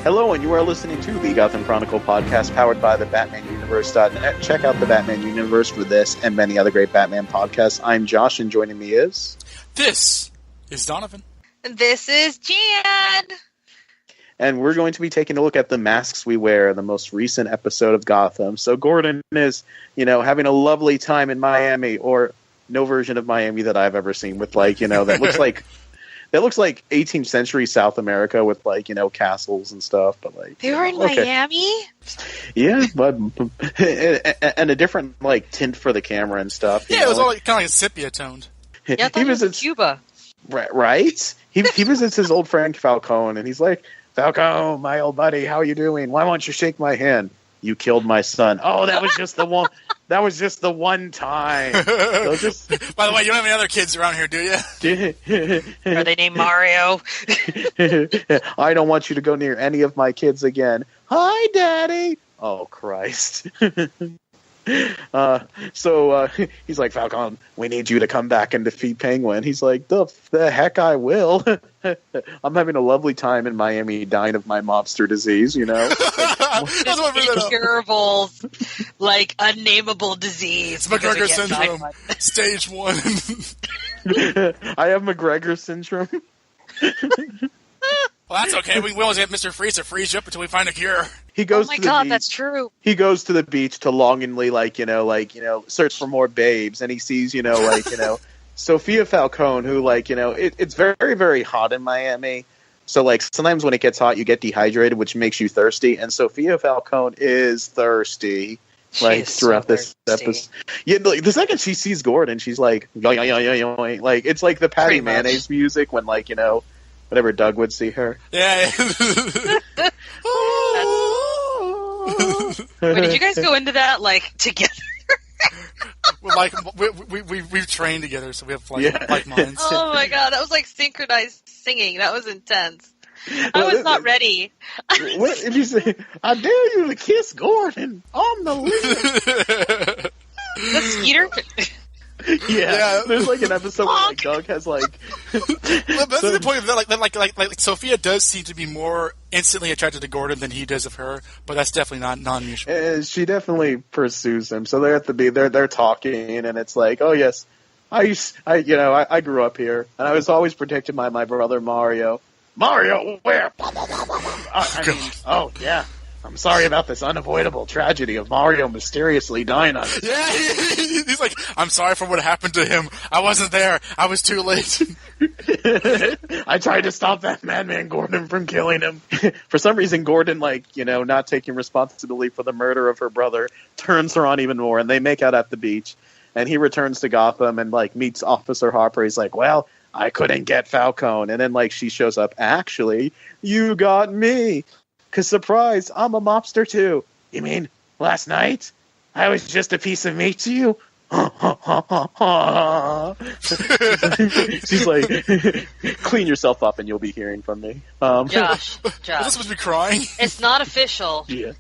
Hello, and you are listening to the Gotham Chronicle podcast powered by the BatmanUniverse.net. Check out the Batman Universe for this and many other great Batman podcasts. I'm Josh, and joining me is... This is Donovan. This is Jan. And we're going to be taking a look at The Masks We Wear, the most recent episode of Gotham. So Gordon is, having a lovely time in Miami, or no version of Miami that I've ever seen with, that looks like... That looks like 18th century South America with, castles and stuff. But they were in Miami? Yeah, but and a different, tint for the camera and stuff. Yeah, it was all kind of like sepia toned. Yeah, I thought he visits Cuba. Right? He visits his old friend Falcone, and he's like, Falcone, my old buddy, how you doing? Why won't you shake my hand? You killed my son. Oh, that was just the one. That was just the one time. By the way, you don't have any other kids around here, do you? Are they named Mario? I don't want you to go near any of my kids again. Hi, Daddy. Oh, Christ. So he's like, Falcone, we need you to come back and defeat Penguin. He's like, the heck I will. I'm having a lovely time in Miami dying of my mobster disease, Incurable, unnameable disease. McGregor syndrome. Stage 1. I have McGregor syndrome. Well, that's okay. We always get Mr. Freeze to freeze you up until we find a cure. He goes oh my to the God, beach. That's true. He goes to the beach to longingly, search for more babes, and he sees, Sophia Falcone, who, it's very, very hot in Miami. So, sometimes when it gets hot, you get dehydrated, which makes you thirsty. And Sophia Falcone is thirsty, throughout this episode. Yeah, the second she sees Gordon, she's like, yo, yo, yo, yo, yo. It's like the Patty Mayonnaise music when, whenever Doug would see her. Yeah. Wait, did you guys go into that, together? We've trained together, so we have like minds. Oh my God, that was synchronized singing. That was intense. I was not ready. What if you say, I dare you to kiss Gordon on the lips? The Skeeter? Yeah, there's an episode where Doug has Well, that's the point of that. Sophia does seem to be more instantly attracted to Gordon than he does of her, but that's definitely not non-usual. She definitely pursues him. So they're at the beach. They're talking, and it's like, oh yes, I grew up here, and I was always protected by my brother Mario. Mario, where? Oh yeah. I'm sorry about this unavoidable tragedy of Mario mysteriously dying on us. Yeah, he's like, I'm sorry for what happened to him. I wasn't there. I was too late. I tried to stop that madman Gordon from killing him. For some reason, Gordon, not taking responsibility for the murder of her brother, turns her on even more, and they make out at the beach. And he returns to Gotham and, meets Officer Harper. He's like, well, I couldn't get Falcone. And then, she shows up. Actually, you got me. Because, surprise, I'm a mobster, too. You mean, last night? I was just a piece of meat to you? She's like, clean yourself up and you'll be hearing from me. Josh. Was I supposed to be crying? It's not official. Yeah.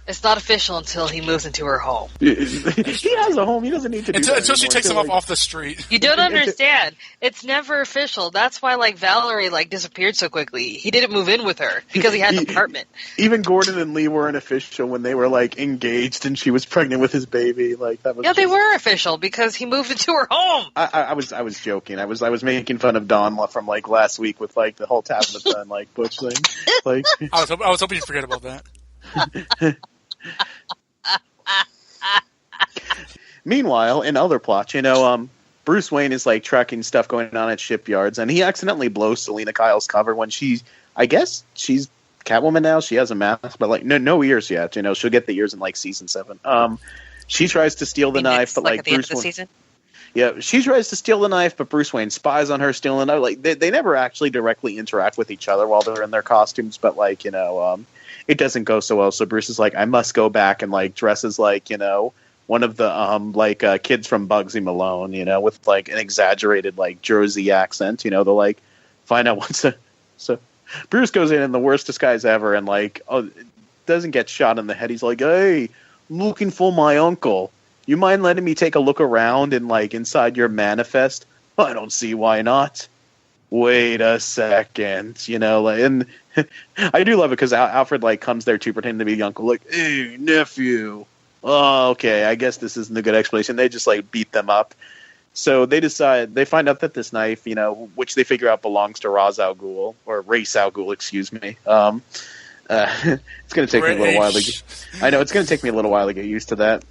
It's not official until he moves into her home. He has a home. He doesn't need to do that until she takes him anymore. off the street. You don't understand. It's never official. That's why, Valerie, disappeared so quickly. He didn't move in with her because he had an apartment. Even Gordon and Lee weren't official when they were, engaged and she was pregnant with his baby. That was. Yeah, they were official because he moved into her home. I was joking. I was making fun of Don from, last week with, the whole tap of the gun, Butch thing. I was hoping you'd forget about that. Meanwhile, in other plots, Bruce Wayne is tracking stuff going on at shipyards, and he accidentally blows Selena Kyle's cover when I guess she's Catwoman now. She has a mask, but no ears yet. She'll get the ears in season 7. She tries to steal the knife, but at the end of the season. Yeah, she tries to steal the knife, but Bruce Wayne spies on her stealing the knife. They never actually directly interact with each other while they're in their costumes, but it doesn't go so well. So Bruce is like, I must go back and dress as one of the kids from Bugsy Malone, with an exaggerated Jersey accent, to find out what's so Bruce goes in the worst disguise ever and doesn't get shot in the head. He's like, hey, I'm looking for my uncle. You mind letting me take a look around and inside your manifest? I don't see why not. wait a second, and I do love it because Alfred comes there to pretend to be the uncle, like, hey, nephew. Oh, okay, I guess this isn't a good explanation. They just beat them up. So they find out that this knife, which they figure out belongs to Ra's al Ghul, or Ra's al Ghul, excuse me. It's going to take me a little while it's going to take me a little while to get used to that.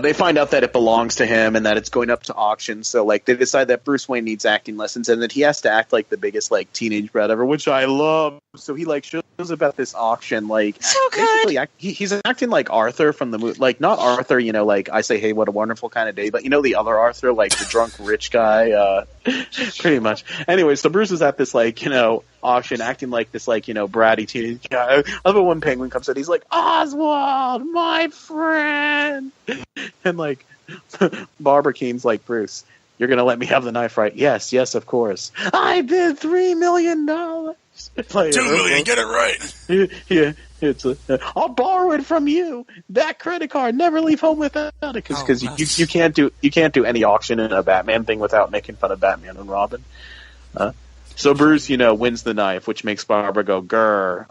They find out that it belongs to him and that it's going up to auction. So, they decide that Bruce Wayne needs acting lessons and that he has to act like the biggest, teenage brat ever, which I love. So he, shows up at this auction, so good. He's acting like Arthur from the movie. Not Arthur, I say, hey, what a wonderful kind of day. But, the other Arthur, the drunk rich guy, pretty much. Anyway, so Bruce is at this, auction acting like this, bratty teenage guy. I love it when Penguin comes in. He's like, Oswald, my friend. And Barbara Keane's like, Bruce, you're gonna let me have the knife, right? Yes, of course. I bid $3 million. $2 million, get it right. Yeah, I'll borrow it from you. That credit card, never leave home without it, because you can't do any auction in a Batman thing without making fun of Batman and Robin. So Bruce, wins the knife, which makes Barbara go grr.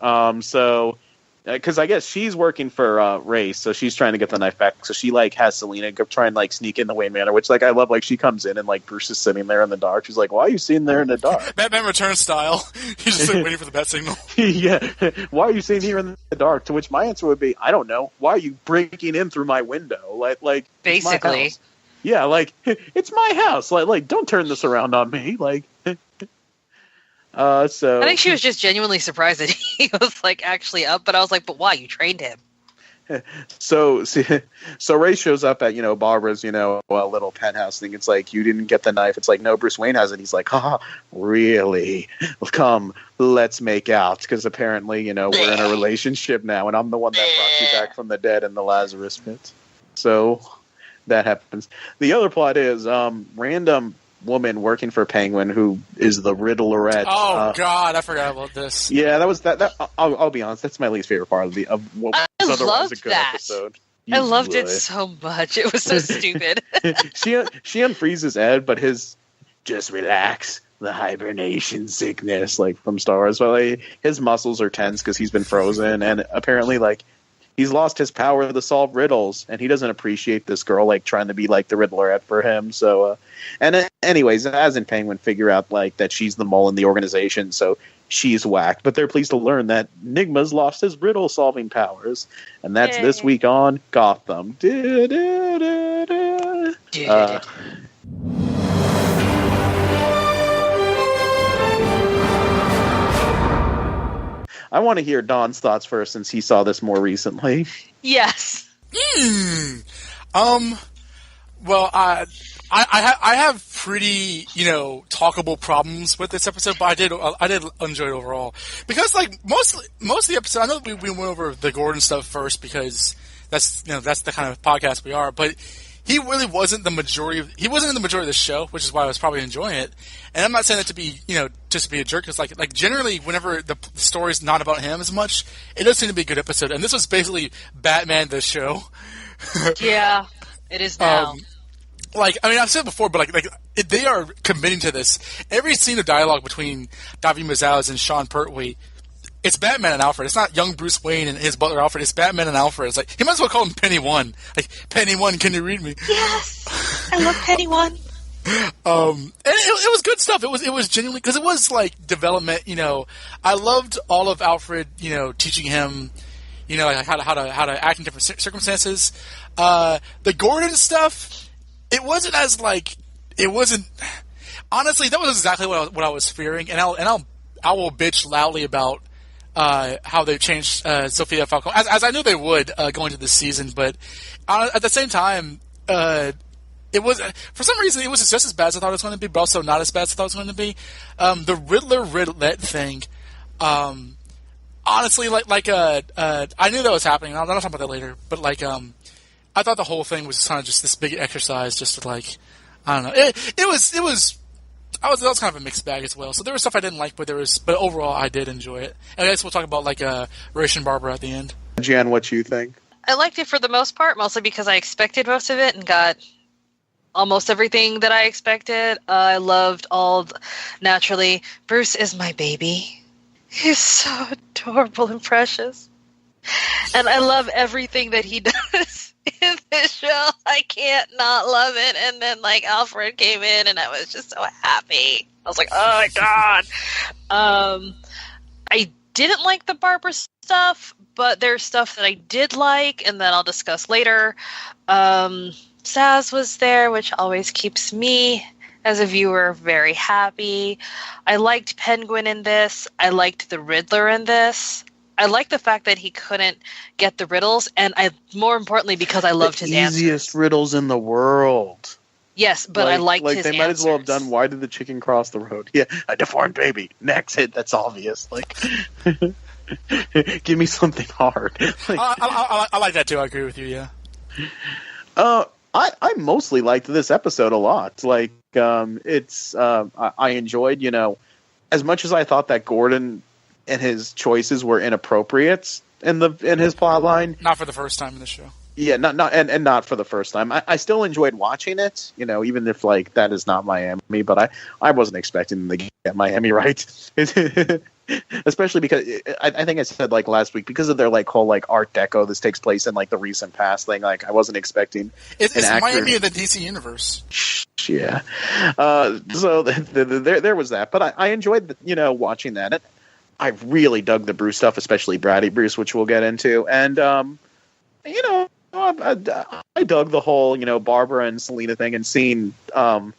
Because I guess she's working for Race, so she's trying to get the knife back. So she has Selina go try and sneak in the Wayne Manor, which I love. She comes in and Bruce is sitting there in the dark. She's like, "Why are you sitting there in the dark?" Batman Returns style. He's just waiting for the bat signal. Yeah. Why are you sitting here in the dark? To which my answer would be, I don't know. Why are you breaking in through my window? Basically. Yeah, it's my house. Don't turn this around on me. So I think she was just genuinely surprised that he was actually up, but I was like, but why? You trained him. So Ray shows up at Barbara's a little penthouse thing. It's you didn't get the knife. It's no, Bruce Wayne has it. He's like, haha, really? Come, let's make out, because apparently we're in a relationship now, and I'm the one that brought you back from the dead in the Lazarus pit. So that happens. The other plot is random woman working for Penguin who is the Riddlerette. Oh God, I forgot about this. Yeah, that was that. I'll be honest, that's my least favorite part of what was otherwise a good episode. I loved it so much. It was so stupid. She unfreezes Ed, but his just relax, the hibernation sickness, from Star Wars. But his muscles are tense because he's been frozen, and apparently he's lost his power to solve riddles, and he doesn't appreciate this girl trying to be the Riddlerette for him. So, anyways, as in Penguin, figure out that she's the mole in the organization, so she's whacked. But they're pleased to learn that Nigma's lost his riddle solving powers, and that's this week on Gotham. I want to hear Don's thoughts first, since he saw this more recently. Yes. Well, I have pretty talkable problems with this episode, but I did enjoy it overall because most of the episode. I know we went over the Gordon stuff first because that's the kind of podcast we are, but he really wasn't the majority. He wasn't in the majority of the show, which is why I was probably enjoying it. And I'm not saying that to be just to be a jerk, because generally whenever the story's not about him as much, it does seem to be a good episode. And this was basically Batman the show. Yeah, it is now. I've said before, but they are committing to this. Every scene of dialogue between Davi Mazouz and Sean Pertwee, it's Batman and Alfred. It's not young Bruce Wayne and his butler Alfred. It's Batman and Alfred. It's he might as well call him Penny One. Penny One, can you read me? Yes, I love Penny One. And it was good stuff. It was genuinely, because it was development. I loved all of Alfred. Teaching him, how to act in different circumstances. The Gordon stuff, it wasn't as it wasn't. Honestly, that was exactly what I was fearing, and I will bitch loudly about how they changed Sophia Falcone, as I knew they would going into this season. But at the same time, it was, for some reason, it was just as bad as I thought it was going to be, but also not as bad as I thought it was going to be. The Riddler-Riddlette thing, honestly, I knew that was happening. I'll talk about that later. But I thought the whole thing was kind of just this big exercise, just to I don't know. It was kind of a mixed bag as well. So there was stuff I didn't like, but overall I did enjoy it. And I guess we'll talk about Ra's and Barbara at the end. Jan, what you think? I liked it for the most part, mostly because I expected most of it and got almost everything that I expected. I loved naturally, Bruce is my baby. He's so adorable and precious. And I love everything that he does in this show. I can't not love it. And then, like, Alfred came in, and I was just so happy. I was like, oh my god. I didn't like the Barbara stuff, but there's stuff that I did like, and that I'll discuss later. Saz was there, which always keeps me, as a viewer, very happy. I liked Penguin in this. I liked the Riddler in this. I liked the fact that he couldn't get the riddles, and more importantly, because I loved his answers. Easiest riddles in the world. Yes, but I liked his answers. They might as well have done, why did the chicken cross the road? Yeah, a deformed baby. Next hit, that's obvious. Like, give me something hard. Like, I like that too. I agree with you, yeah. I mostly liked this episode a lot. Like, I enjoyed, as much as I thought that Gordon and his choices were inappropriate in his plot line. Not for the first time in the show. Yeah, not for the first time. I still enjoyed watching it, even if like that is not Miami, but I wasn't expecting them to get Miami right. Especially because I think I said like last week, because of their like whole like Art Deco, this takes place in like the recent past thing. Like I wasn't expecting it's Miami in the DC universe. Yeah. So there was that, but I enjoyed watching that. I really dug the Bruce stuff, especially Bratty Bruce, which we'll get into, and I dug the whole Barbara and Selena thing, and seeing kind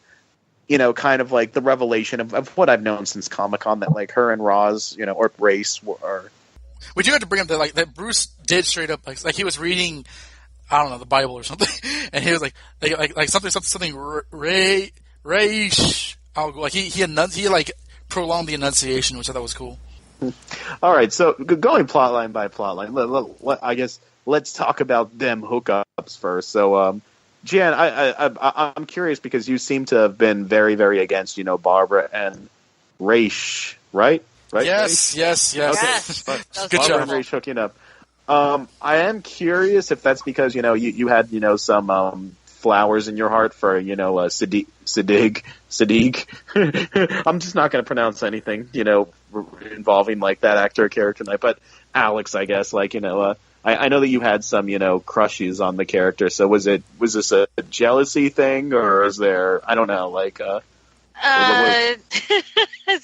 of like the revelation of what I've known since Comic-Con, that like her and Roz, or Race were. We do have to bring up that Bruce did straight up like he was reading, I don't know, the Bible or something, and he was like something Raish. He like prolonged the enunciation, which I thought was cool. All right, so going plotline by plotline, I guess let's talk about them hookups first. So, Jan, I'm curious because you seem to have been very, very against, Barbara and Raish, right? Yes. Okay. Yes. Good Barbara job. and Raish hooking up. I am curious if that's because you had some flowers in your heart for Sadiq. I'm just not going to pronounce anything involving like that actor or character tonight, but Alex, I guess, like I know that you had some crushes on the character. So was this a jealousy thing, or is there, I don't know, like is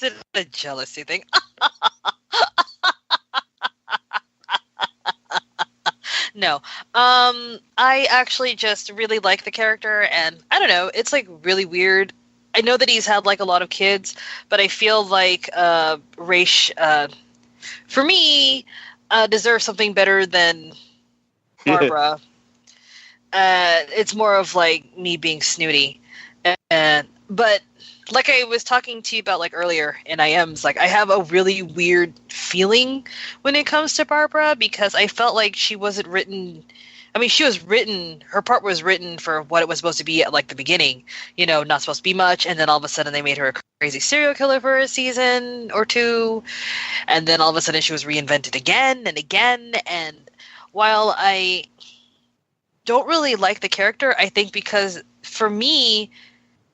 it a jealousy thing? No. I actually just really like the character, and I don't know, it's like really weird. I know that he's had like a lot of kids, but I feel like Raish, for me, deserves something better than Barbara. It's more of like me being snooty. But like I was talking to you about like earlier in IMs, like I have a really weird feeling when it comes to Barbara, because I felt like she wasn't written. I mean, her part was written for what it was supposed to be at like the beginning, not supposed to be much. And then all of a sudden they made her a crazy serial killer for a season or two. And then all of a sudden she was reinvented again and again. And while I don't really like the character, I think because for me,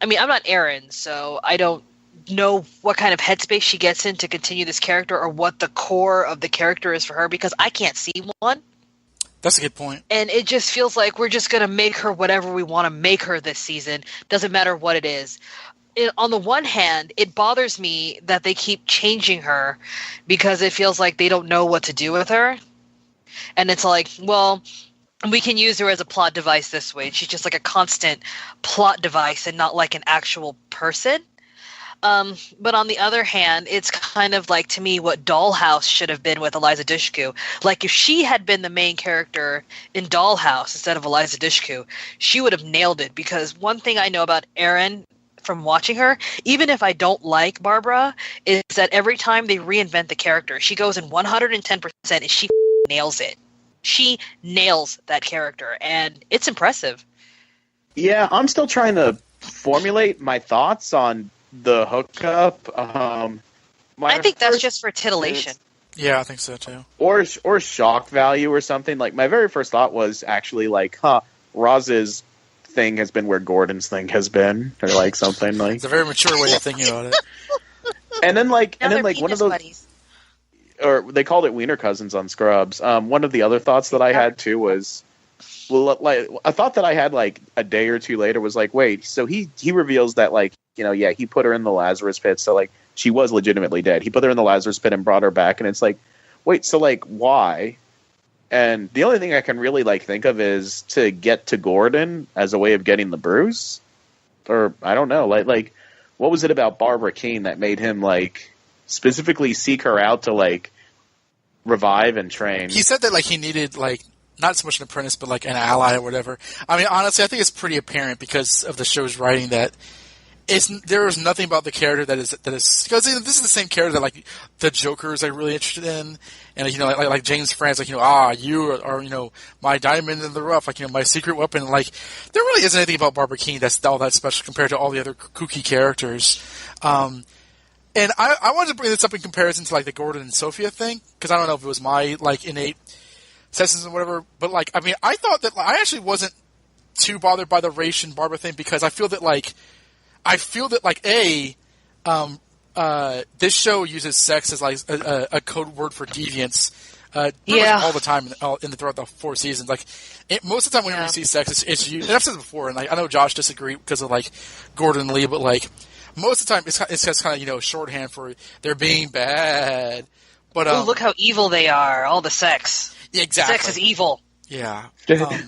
I mean, I'm not Aaron, so I don't know what kind of headspace she gets in to continue this character, or what the core of the character is for her, because I can't see one. That's a good point. And it just feels like we're just going to make her whatever we want to make her this season. Doesn't matter what it is. On the one hand, it bothers me that they keep changing her, because it feels like they don't know what to do with her. And it's like, well, we can use her as a plot device this way. She's just like a constant plot device and not like an actual person. But on the other hand, it's kind of like, to me, what Dollhouse should have been with Eliza Dushku. Like, if she had been the main character in Dollhouse instead of Eliza Dushku, she would have nailed it. Because one thing I know about Erin from watching her, even if I don't like Barbara, is that every time they reinvent the character, she goes in 110% and she nails it. She nails that character, and it's impressive. Yeah, I'm still trying to formulate my thoughts on the hookup. I think that's just for titillation. Yeah, I think so too. Or shock value or something. Like, my very first thought was actually like, Roz is thing has been where Gordon's thing has been, or like something like. It's a very mature way of thinking about it. And then like Now they're one of those, buddies. or they called it Wiener Cousins on Scrubs. One of the other thoughts that I had too was, well, like a thought that I had like a day or two later was like, wait, so he reveals that like, you know, yeah, he put her in the Lazarus pit, so like she was legitimately dead. He put her in the Lazarus pit and brought her back, and it's like, wait, so like why? And the only thing I can really like think of is to get to Gordon as a way of getting the bruise, or I don't know, like what was it about Barbara Keene that made him like specifically seek her out to like revive and train? He said that like he needed like not so much an apprentice, but like an ally or whatever. I mean, honestly, I think it's pretty apparent because of the show's writing that there is nothing about the character that is because this is the same character that like the Joker is like really interested in, and you know like James Franz, like, you know, you are, you know, my diamond in the rough, like, you know, my secret weapon. Like there really isn't anything about Barbara Keene that's all that special compared to all the other kooky characters. And I wanted to bring this up in comparison to like the Gordon and Sophia thing, because I don't know if it was my like innate senses or whatever, but like I mean I thought that I actually wasn't too bothered by the Raish and Barbara thing, because I feel that like this show uses sex as like a code word for deviance. Pretty much all the time throughout the 4 seasons. Like most of the time whenever you see sex, it's used. And I've said it before, and like I know Josh disagreed because of like Gordon and Lee, but like most of the time it's just kind of, you know, shorthand for they're being bad. But look how evil they are! All the sex. Yeah, exactly. Sex is evil. Yeah.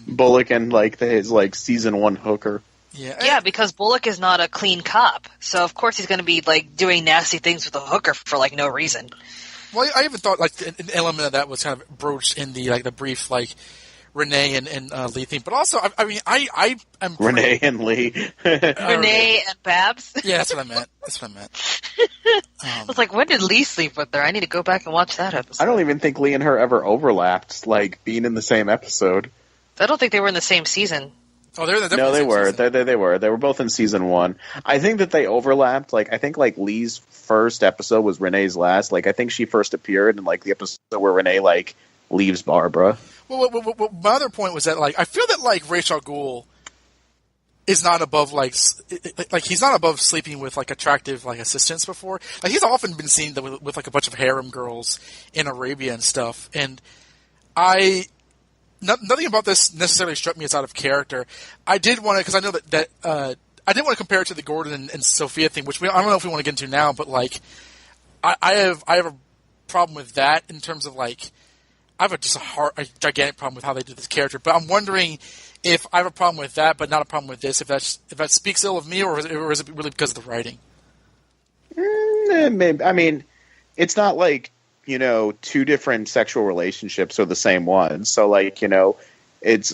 Bullock and like his like season 1 hooker. Yeah, because Bullock is not a clean cop, so of course he's going to be like doing nasty things with a hooker for like no reason. Well, I even thought like an element of that was kind of broached in the like the brief like Renee and Lee theme, but also I mean I am Renee and Lee, Renee and Babs. Yeah, that's what I meant. I was like, when did Lee sleep with her? I need to go back and watch that episode. I don't even think Lee and her ever overlapped, like being in the same episode. I don't think they were in the same season. Oh, they were. Season. They were. They were both in season 1. I think that they overlapped. Like, I think like Lee's first episode was Renee's last. Like, I think she first appeared in like the episode where Renee like leaves Barbara. Well, my other point was that like I feel that like Rachel Ghul is not above like he's not above sleeping with like attractive like assistants before. Like he's often been seen with like a bunch of harem girls in Arabia and stuff, and nothing about this necessarily struck me as out of character. I did want to, because I know that I did want to compare it to the Gordon and Sophia thing, which I don't know if we want to get into now, but like I have a problem with that in terms of like I have a gigantic problem with how they do this character. But I'm wondering if I have a problem with that, but not a problem with this. If that speaks ill of me, or is it really because of the writing? Maybe. I mean, it's not like, you know, 2 different sexual relationships are the same one. So, like, you know, it's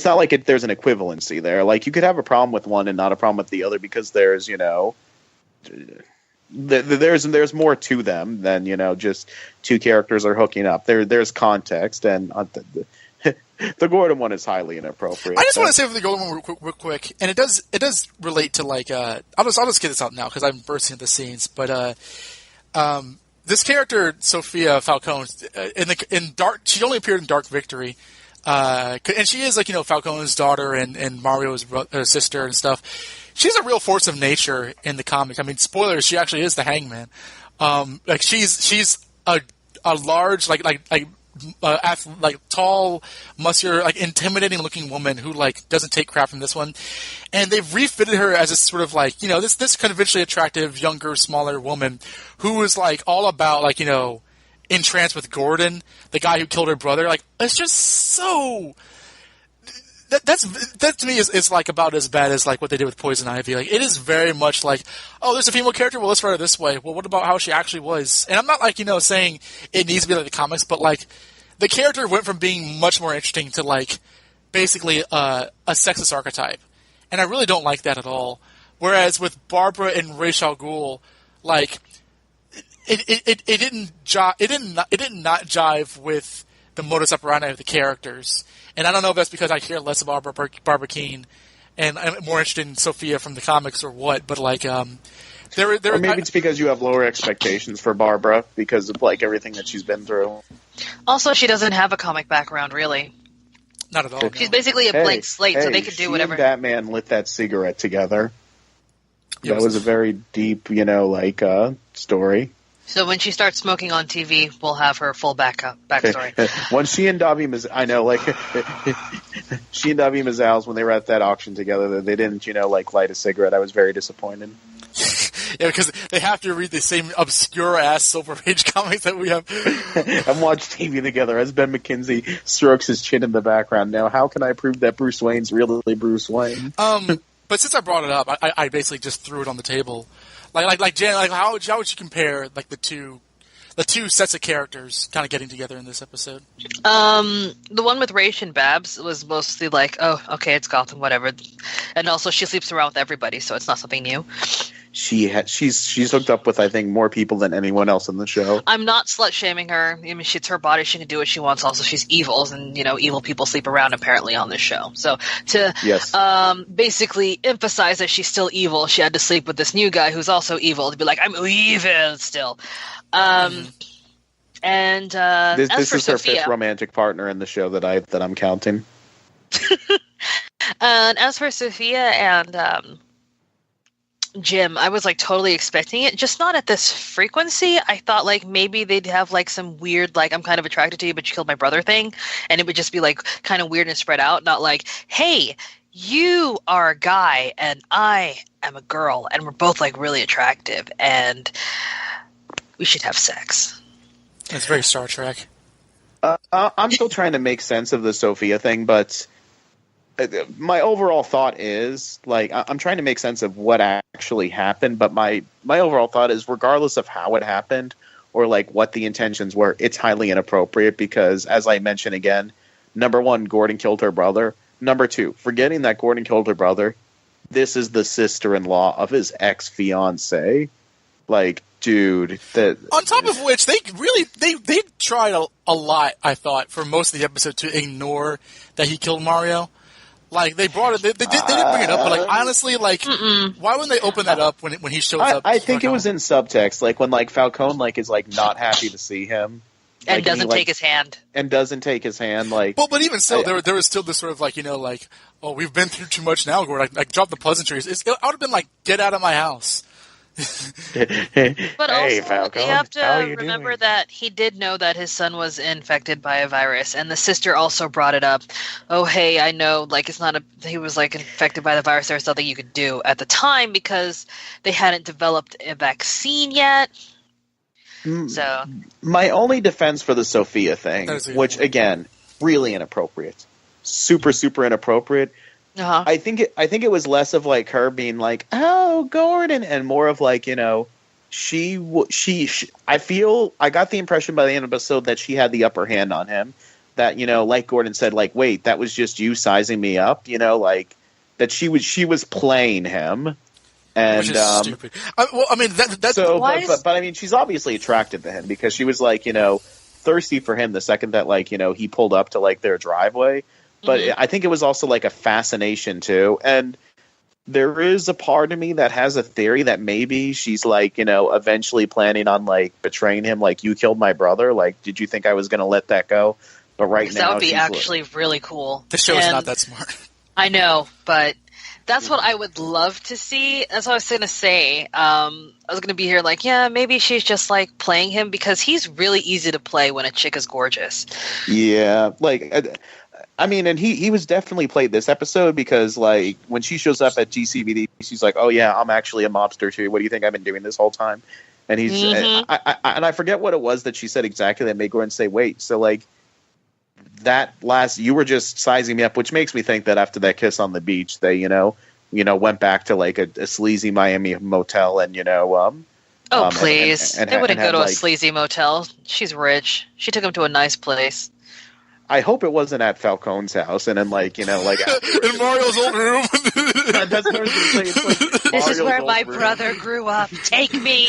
not like there's an equivalency there. Like, you could have a problem with one and not a problem with the other because there's, you know, there's more to them than, you know, just 2 characters are hooking up. There's context, and the Gordon one is highly inappropriate. I just want to say for the Gordon one real quick, and it does relate to like I'll just get this out now because I'm bursting at the scenes, but this character, Sophia Falcone, in Dark, she only appeared in Dark Victory, and she is like, you know, Falcone's daughter and Mario's sister and stuff. She's a real force of nature in the comic. I mean, spoilers, she actually is the Hangman. Like she's a large like tall, muscular, like intimidating looking woman who like doesn't take crap from this one, and they've refitted her as a sort of like, you know, this conventionally attractive, younger, smaller woman who is like all about like, you know, entranced with Gordon, the guy who killed her brother. Like it's just so that to me is like about as bad as like what they did with Poison Ivy. Like it is very much like, oh, there's a female character, well, let's write her this way. Well, what about how she actually was? And I'm not like, you know, saying it needs to be like the comics, but like the character went from being much more interesting to like basically a sexist archetype, and I really don't like that at all. Whereas with Barbara and Rachel Ghul, like it didn't not jive with the modus operandi of the characters. And I don't know if that's because I care less about Barbara Keene and I'm more interested in Sophia from the comics or what, but like or maybe it's because you have lower expectations for Barbara because of like everything that she's been through. Also, she doesn't have a comic background, really. Not at all. No. She's basically a blank slate, so they can do whatever. And Batman lit that cigarette together. Yeah, that was a very deep, story. So when she starts smoking on TV, we'll have her full backstory. Once she and Davy she and Davy Mazals, when they were at that auction together, they didn't, light a cigarette. I was very disappointed. Yeah, because they have to read the same obscure-ass Silver Age comics that we have. And watch TV together as Ben McKenzie strokes his chin in the background. Now, how can I prove that Bruce Wayne's really Bruce Wayne? But since I brought it up, I basically just threw it on the table. Like Jan, how would you compare the two sets of characters kind of getting together in this episode? The one with Raish and Babs was mostly like, oh, okay, it's Gotham, whatever, and also she sleeps around with everybody, so it's not something new. She's hooked up with, I think, more people than anyone else in the show. I'm not slut shaming her. I mean, it's her body; she can do what she wants. Also, she's evil, and evil people sleep around apparently on this show. So to basically emphasize that she's still evil, she had to sleep with this new guy who's also evil to be like, I'm evil still. And this as for is her Sophia, fifth romantic partner in the show that I'm counting. And as for Sophia and Jim, I was totally expecting it, just not at this frequency. I thought maybe they'd have some weird I'm kind of attracted to you, but you killed my brother thing, and it would just be kind of weird and spread out, not hey, you are a guy and I am a girl and we're both really attractive and we should have sex. It's very Star Trek. I'm still trying to make sense of the Sophia thing, but my overall thought is I'm trying to make sense of what actually happened, but my overall thought is, regardless of how it happened or what the intentions were, it's highly inappropriate because, as I mentioned again, number one, Gordon killed her brother. Number two, forgetting that Gordon killed her brother, this is the sister-in-law of his ex-fiancée. Dude, that on top of which they tried a lot, I thought, for most of the episode to ignore that he killed Mario. They brought it. They didn't bring it up, but honestly, why wouldn't they open that up when he shows up? I think it was in subtext, when Falcone is not happy to see him and doesn't take his hand. And doesn't take his hand, But even so, there was still this sort of oh, we've been through too much now, Gordon. Drop the pleasantries. I would have been get out of my house. But also, Falcone, you have to remember that he did know that his son was infected by a virus, and the sister also brought it up. Oh, hey, I know, it's not he was infected by the virus. There's nothing you could do at the time because they hadn't developed a vaccine yet. So my only defense for the Sophia thing, which again, really inappropriate, super inappropriate. Uh-huh. I think it was less of her being oh, Gordon, and more of she I feel I got the impression by the end of the episode that she had the upper hand on him. That like Gordon said, wait, that was just you sizing me up. That she was playing him. And which is stupid. Well, I mean that's so, but I mean she's obviously attracted to him because she was thirsty for him the second that he pulled up to their driveway. But I think it was also a fascination too, and there is a part of me that has a theory that maybe she's eventually planning on betraying him. You killed my brother. Did you think I was going to let that go? But right now, that would be actually really cool. The show is not that smart. I know, but that's what I would love to see. That's what I was going to say. I was going to be here yeah, maybe she's just playing him because he's really easy to play when a chick is gorgeous. Yeah, I mean, and he was definitely played this episode because, when she shows up at GCVD, she's oh, yeah, I'm actually a mobster, too. What do you think I've been doing this whole time? And he's I forget what it was that she said exactly that made Gordon say, wait, so, that you were just sizing me up, which makes me think that after that kiss on the beach, they, went back to, a sleazy Miami motel and, oh, please. And they wouldn't go to a sleazy motel. She's rich. She took him to a nice place. I hope it wasn't at Falcone's house, and then in Mario's old room. That's what I was gonna say. This is where my brother grew up. Take me.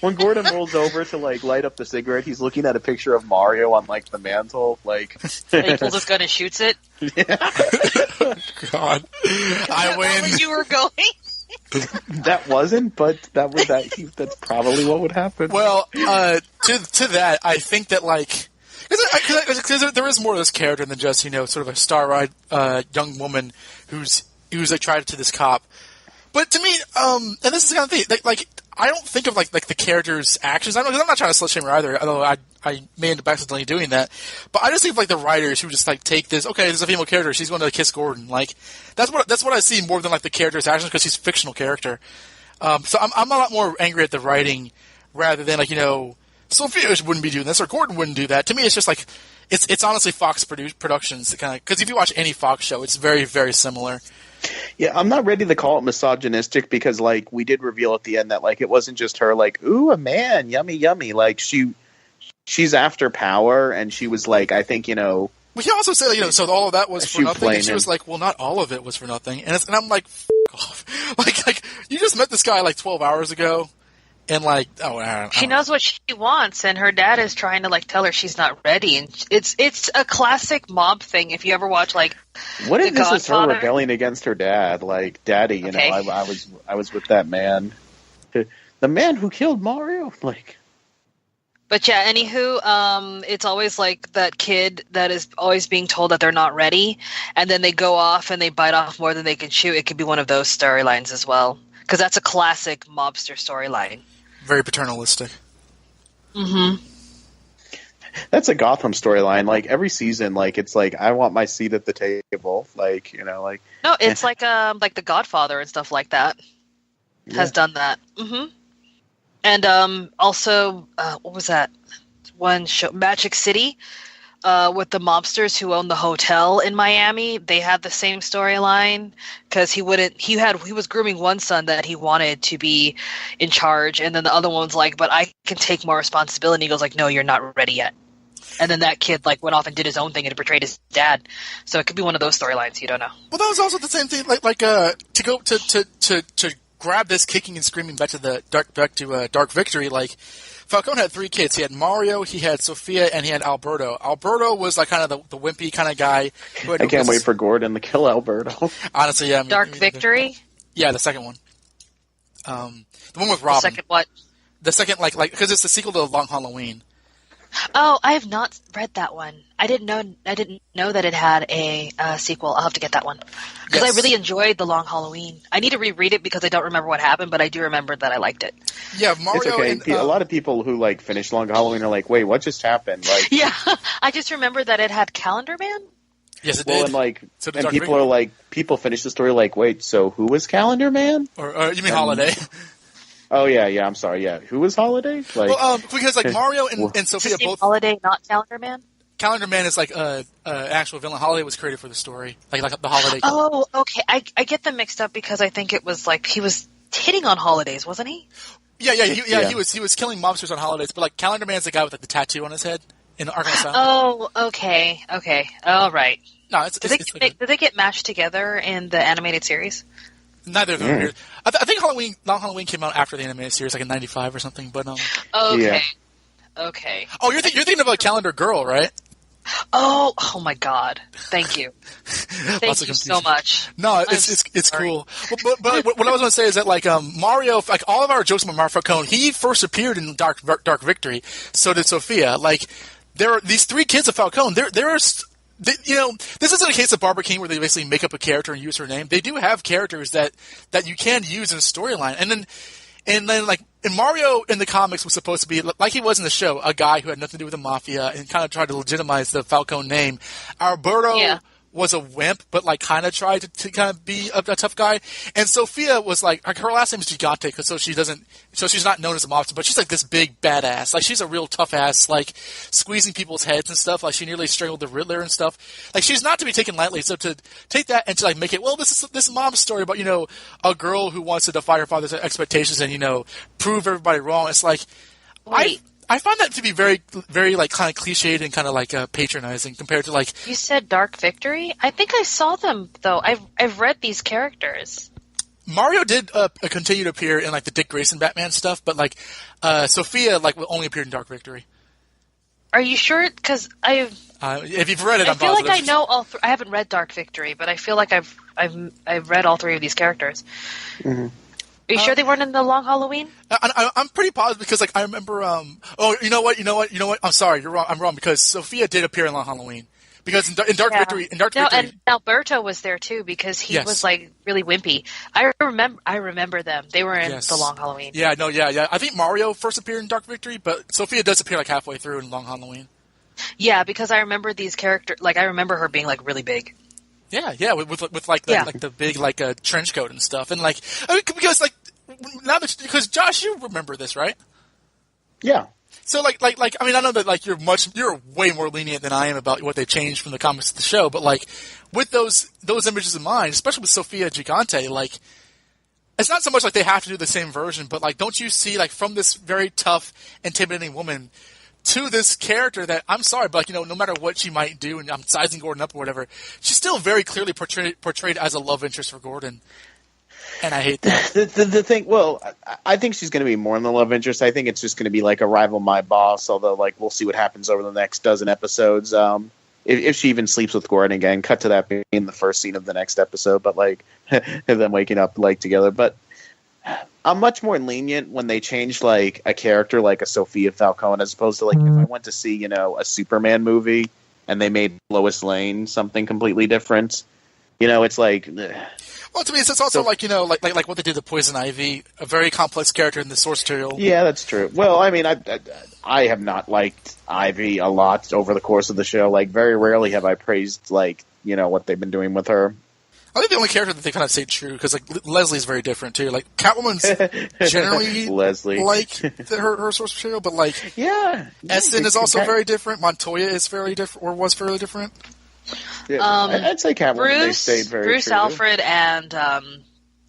When Gordon rolls over to light up the cigarette, he's looking at a picture of Mario on the mantle. And he pulls his gun and shoots it. Yeah. God, I win. Where you were going. That wasn't, but that's probably what would happen. Well, to that, I think that Because there is more to this character than just sort of a star-eyed young woman who's like tried to this cop. But to me, and this is the kind of thing, like I don't think of like the character's actions. I'm not trying to slut shame her either, although I may end up accidentally doing that. But I just think of like the writers who just like take this. Okay, there's a female character. She's going to kiss Gordon. Like that's what I see more than like the character's actions because she's a fictional character. So I'm a lot more angry at the writing rather than like Sophia wouldn't be doing this or Gordon wouldn't do that. To me, it's just like it's honestly Fox Productions kind of, because if you watch any Fox show, it's very, very similar. Yeah, I'm not ready to call it misogynistic because, like, we did reveal at the end that, like, it wasn't just her, like, ooh, a man, yummy, yummy. Like, she's after power, and she was like, I think, We can also say, so all of that was for nothing. And she was like, well, not all of it was for nothing. And I'm like, F off. like, you just met this guy, like, 12 hours ago. And like, she knows what she wants, and her dad is trying to like tell her she's not ready. And it's a classic mob thing. If you ever watch like, what if this is her rebelling against her dad? Like, Daddy, I was with that man, the man who killed Mario. Like, but yeah, anywho, it's always like that kid that is always being told that they're not ready, and then they go off and they bite off more than they can chew. It could be one of those storylines as well, because that's a classic mobster storyline. Very paternalistic. Mm-hmm. That's a Gotham storyline. Like every season, like it's like I want my seat at the table. Like like no, it's like The Godfather and stuff like that has done that. Mm-hmm. And also, what was that one show? Magic City. With the mobsters who owned the hotel in Miami, they had the same storyline because he was grooming one son that he wanted to be in charge, and then the other one's like, but I can take more responsibility. He goes like, no, you're not ready yet. And then that kid like went off and did his own thing and betrayed his dad. So it could be one of those storylines. You don't know. Well, that was also the same thing. Like to go to grab this kicking and screaming back to Dark Victory. Like Falcone had 3 kids. He had Mario, he had Sophia, and he had Alberto. Alberto was like kind of the wimpy kind of guy. I can't wait for Gordon to kill Alberto. Honestly, yeah. Dark Victory? Yeah, the second one. The one with Robin. The second what? The second, like because it's the sequel to Long Halloween. Oh, I have not read that one. I didn't know that it had a sequel. I'll have to get that one because I really enjoyed the Long Halloween. I need to reread it because I don't remember what happened, but I do remember that I liked it. Yeah, Mario. It's okay. And, a lot of people who like finish Long Halloween are like, "Wait, what just happened?" Like, yeah, I just remember that it had Calendar Man. Yes, it did. And people are like, people finish the story like, "Wait, so who was Calendar Man?" Or you mean Holiday? Oh yeah, I'm sorry. Yeah, who was Holiday? Like, because like Mario and Sophia both. Holiday, not Calendar Man. Calendar Man is like an actual villain. Holiday was created for the story, like the Holiday. Oh, okay. I get them mixed up because I think it was like he was hitting on holidays, wasn't he? Yeah. He was killing mobsters on holidays, but like Calendar Man's the guy with like the tattoo on his head in the Arkham Asylum. Oh, okay. All right. No, did they get mashed together in the animated series? Neither of them are weird. I think Long Halloween came out after the animated series, like in '95 or something. But okay. Oh, you're thinking of a Calendar Girl, right? Oh my God! Thank you. Thank you so much. No, it's cool. But what I was going to say is that like Mario, like all of our jokes about Mario Falcone, he first appeared in Dark Victory. So did Sophia. Like there are these 3 kids of Falcone. This isn't a case of Barbara King where they basically make up a character and use her name. They do have characters that you can use in a storyline. And then like in Mario in the comics was supposed to be like he was in the show, a guy who had nothing to do with the mafia and kind of tried to legitimize the Falcone name. Alberto was a wimp, but like kind of tried to kind of be a tough guy. And Sophia was like her last name is Gigante, so she's not known as a mobster, but she's like this big badass. Like she's a real tough ass, like squeezing people's heads and stuff. Like she nearly strangled the Riddler and stuff. Like she's not to be taken lightly. So to take that and to like make it, well, this is this mom's story about a girl who wants to defy her father's expectations and prove everybody wrong. It's like I find that to be very, very like kind of cliched and kind of like patronizing compared to like. You said Dark Victory? I think I saw them though. I've read these characters. Mario did continue to appear in like the Dick Grayson Batman stuff, but like Sophia like only appeared in Dark Victory. Are you sure? Because if you've read it, I feel like I know all. I haven't read Dark Victory, but I feel like I've read all 3 of these characters. Mm-hmm. Are you sure they weren't in the Long Halloween? I'm pretty positive because I remember. Oh, you know what? I'm sorry, you're wrong. I'm wrong because Sophia did appear in Long Halloween. Because in Dark Victory, and Alberto was there too because he was like really wimpy. I remember them. They were in the Long Halloween. Yeah. I think Mario first appeared in Dark Victory, but Sophia does appear like halfway through in Long Halloween. Yeah, because I remember these characters. Like I remember her being like really big. Yeah, with the big trench coat and stuff, and because Josh, you remember this, right? Yeah. So I know that you're way more lenient than I am about what they changed from the comics to the show, but with those images in mind, especially with Sophia Gigante, it's not so much like they have to do the same version, but don't you see from this very tough, intimidating woman to this character that I'm sorry, but no matter what she might do, and I'm sizing Gordon up or whatever, she's still very clearly portrayed as a love interest for Gordon. And I hate that. The thing, well, I think she's going to be more in the love interest. I think it's just going to be a rival my boss, although we'll see what happens over the next dozen episodes. If she even sleeps with Gordon again, cut to that being the first scene of the next episode, but them waking up together. But I'm much more lenient when they change a character like a Sophia Falcone as opposed to if I went to see, a Superman movie and they made Lois Lane something completely different. It's Well, to me, it's also like what they did to Poison Ivy, a very complex character in the source material. Yeah, that's true. Well, I mean, I have not liked Ivy a lot over the course of the show. Very rarely have I praised what they've been doing with her. I think the only character that they kind of stayed true because Leslie's very different too. Catwoman's generally Leslie her source material, but Essen is also very different. Montoya is fairly different or was fairly different. Yeah, I'd say Catwoman. They stayed very Bruce, true. Alfred, and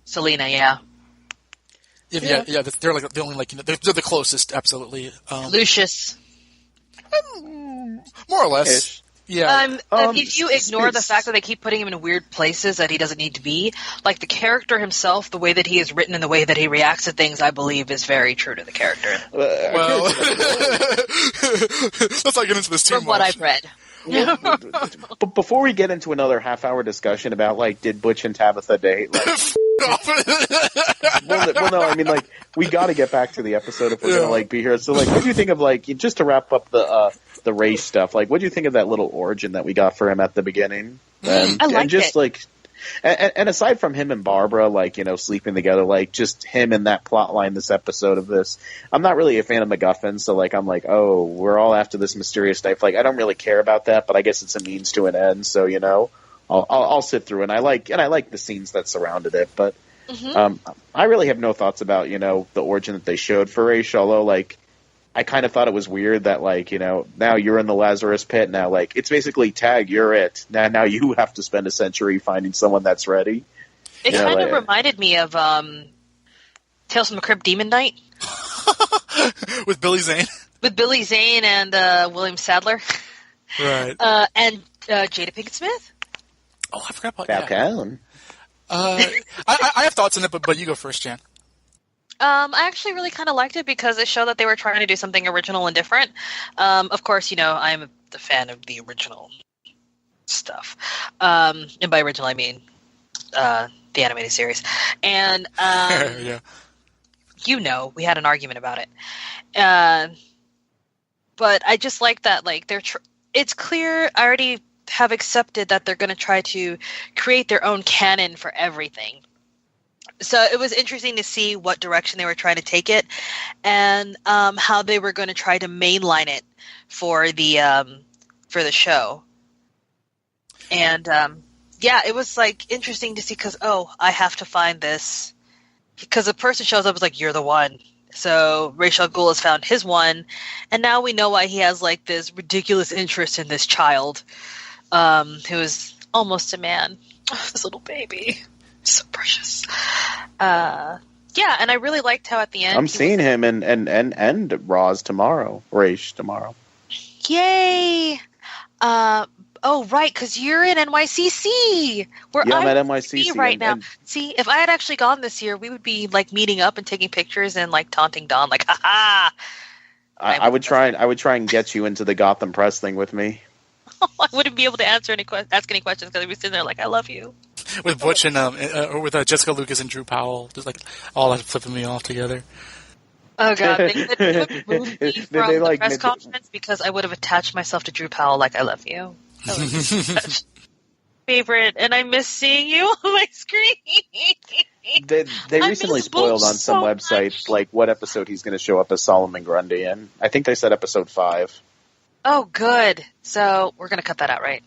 Selena. Yeah. Yeah. They're the only they're the closest, absolutely. Lucius. More or less. Ish. Yeah. If you ignore the fact that they keep putting him in weird places that he doesn't need to be, the character himself, the way that he is written and the way that he reacts to things, I believe is very true to the character. Well, let's not get into this too much. From what I've read. But before we get into another half-hour discussion about did Butch and Tabitha date? Well, no, I mean we got to get back to the episode if we're gonna be here. So what do you think of just to wrap up the race stuff? What do you think of that little origin that we got for him at the beginning? And, I liked it. And aside from him and Barbara, sleeping together, just him and that plot line this episode of this, I'm not really a fan of MacGuffin, so I'm oh, we're all after this mysterious knife. I don't really care about that, but I guess it's a means to an end, so I'll sit through and I like the scenes that surrounded it, but I really have no thoughts about the origin that they showed for Raish, although I kind of thought it was weird that now you're in the Lazarus pit. Now it's basically tag, you're it. Now you have to spend a century finding someone that's ready. It kind of reminded me of Tales from the Crypt Demon Knight with Billy Zane. With Billy Zane and William Sadler, right? And Jada Pinkett Smith. Oh, I forgot about Falcone. I have thoughts on it, but you go first, Jan. I actually really kind of liked it because it showed that they were trying to do something original and different. Of course, I'm the fan of the original stuff. And by original, I mean the animated series. And, yeah. We had an argument about it. But I just like that, it's clear, I already have accepted that they're going to try to create their own canon for everything. So it was interesting to see what direction they were trying to take it, and how they were going to try to mainline it for the show. And it was interesting to see because I have to find this because the person shows up as you're the one. So Ra's al Ghul has found his one, and now we know why he has this ridiculous interest in this child, who is almost a man. Oh, this little baby. So precious. And I really liked how at the end I'm seeing him and Roz tomorrow. Raish tomorrow. Yay! Oh, right, because you're in NYCC. I'm at NYCC right now. See, if I had actually gone this year, we would be meeting up and taking pictures and taunting Don, ha. I would try and get you into the Gotham Press thing with me. I wouldn't be able to ask any questions because I'd be sitting there I love you. with Butch and or with Jessica Lucas and Drew Powell, just like all that flipping me off together. Oh god, they would remove me from the press conference because I would have attached myself to Drew Powell like I love you. Such favorite, and I miss seeing you on my screen. They recently spoiled on some website like what episode he's going to show up as Solomon Grundy in. I think they said episode 5. Oh, good. So we're going to cut that out, right?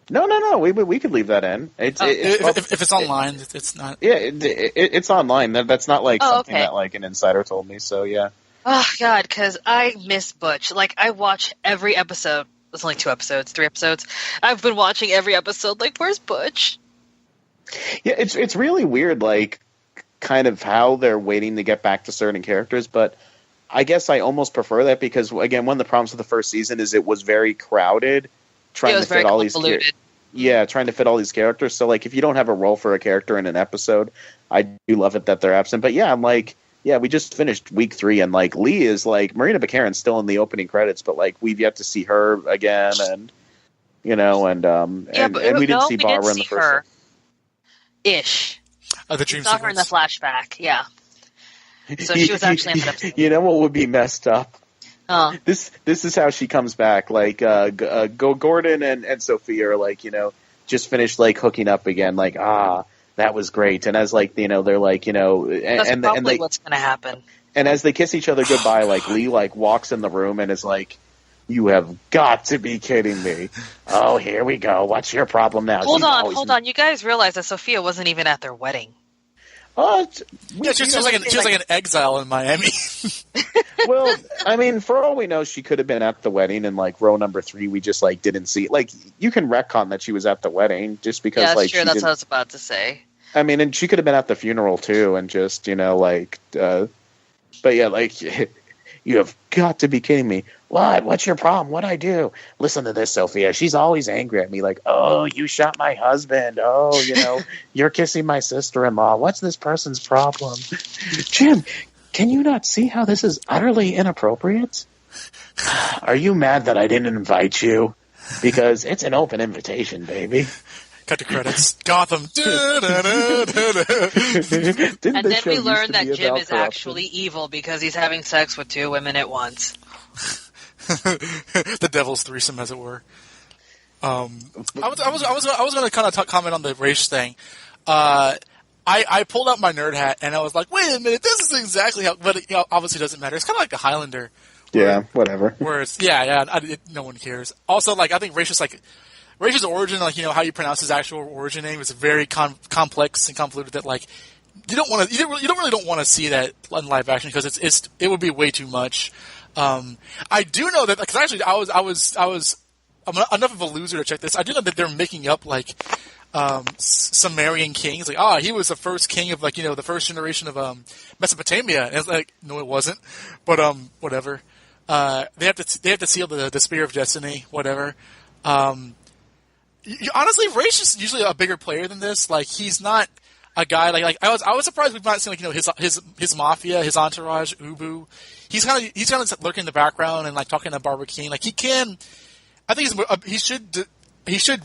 No. We could leave that in. If it's online, it's not. Yeah, it's online. That's not like something okay. that like an insider told me. So yeah. Oh god, because I miss Butch. Like I watch every episode. It's only 3 episodes. I've been watching every episode. Like, where's Butch? Yeah, it's really weird. Like, kind of how they're waiting to get back to certain characters, but I guess I almost prefer that because again, one of the problems with the first season is it was very crowded, trying to fit all these. Yeah, trying to fit all these characters. So, like, if you don't have a role for a character in an episode, I do love it that they're absent. But yeah, I'm like, yeah, we just finished week 3, and like Lee is like Marina Bakarin's still in the opening credits, but like we've yet to see her again, and you know, and we didn't see Barbara in the first. Ish. Oh, the dream saw her in the flashback. Yeah. So she was actually in that episode. You know what would be messed up? Oh. This is how she comes back. Like, Gordon and Sophia are like, you know, just finished like hooking up again. Like, that was great. And as like, you know, they're like, you know, and probably what's going to happen. And as they kiss each other goodbye, like Lee like walks in the room and is like, "You have got to be kidding me! Oh, here we go. What's your problem now?" Hold on. You guys realize that Sophia wasn't even at their wedding. She was like an exile in Miami. Well, I mean, for all we know, she could have been at the wedding, and like row number 3, we just like didn't see. Like, you can retcon that she was at the wedding just because. Yeah, that's like true. That's what I was about to say. I mean, and she could have been at the funeral too, and just like. But yeah, like, you have got to be kidding me. What? What's your problem? What'd I do? Listen to this, Sophia. She's always angry at me. Like, oh, you shot my husband. Oh, you know, you're kissing my sister-in-law. What's this person's problem? Jim, can you not see how this is utterly inappropriate? Are you mad that I didn't invite you? Because it's an open invitation, baby. Cut to credits. Gotham. And then we learn that Jim is actually evil because he's having sex with 2 women at once. The devil's threesome, as it were. I was going to kind of comment on the race thing. I pulled out my nerd hat and I was like, wait a minute, this is exactly how. But it obviously doesn't matter. It's kind of like the Highlander. Whatever. Where it's no one cares. Also, like I think Rach's origin, like, you know, how you pronounce his actual origin name is very complex and convoluted that, like, you really don't want to see that in live action because it would be way too much. I do know that, because actually I'm enough of a loser to check this. I do know that they're making up, like, Sumerian kings. Like, he was the first king of, like, you know, the first generation of, Mesopotamia. And it's like, no, it wasn't. But, whatever. They have to seal the Spear of Destiny, whatever. Honestly, Raish is usually a bigger player than this. Like, he's not a guy like I was surprised we've not seen, like, you know, his mafia, his entourage, Ubu. He's kind of lurking in the background and like talking to Barbara King. Like, he can. I think he should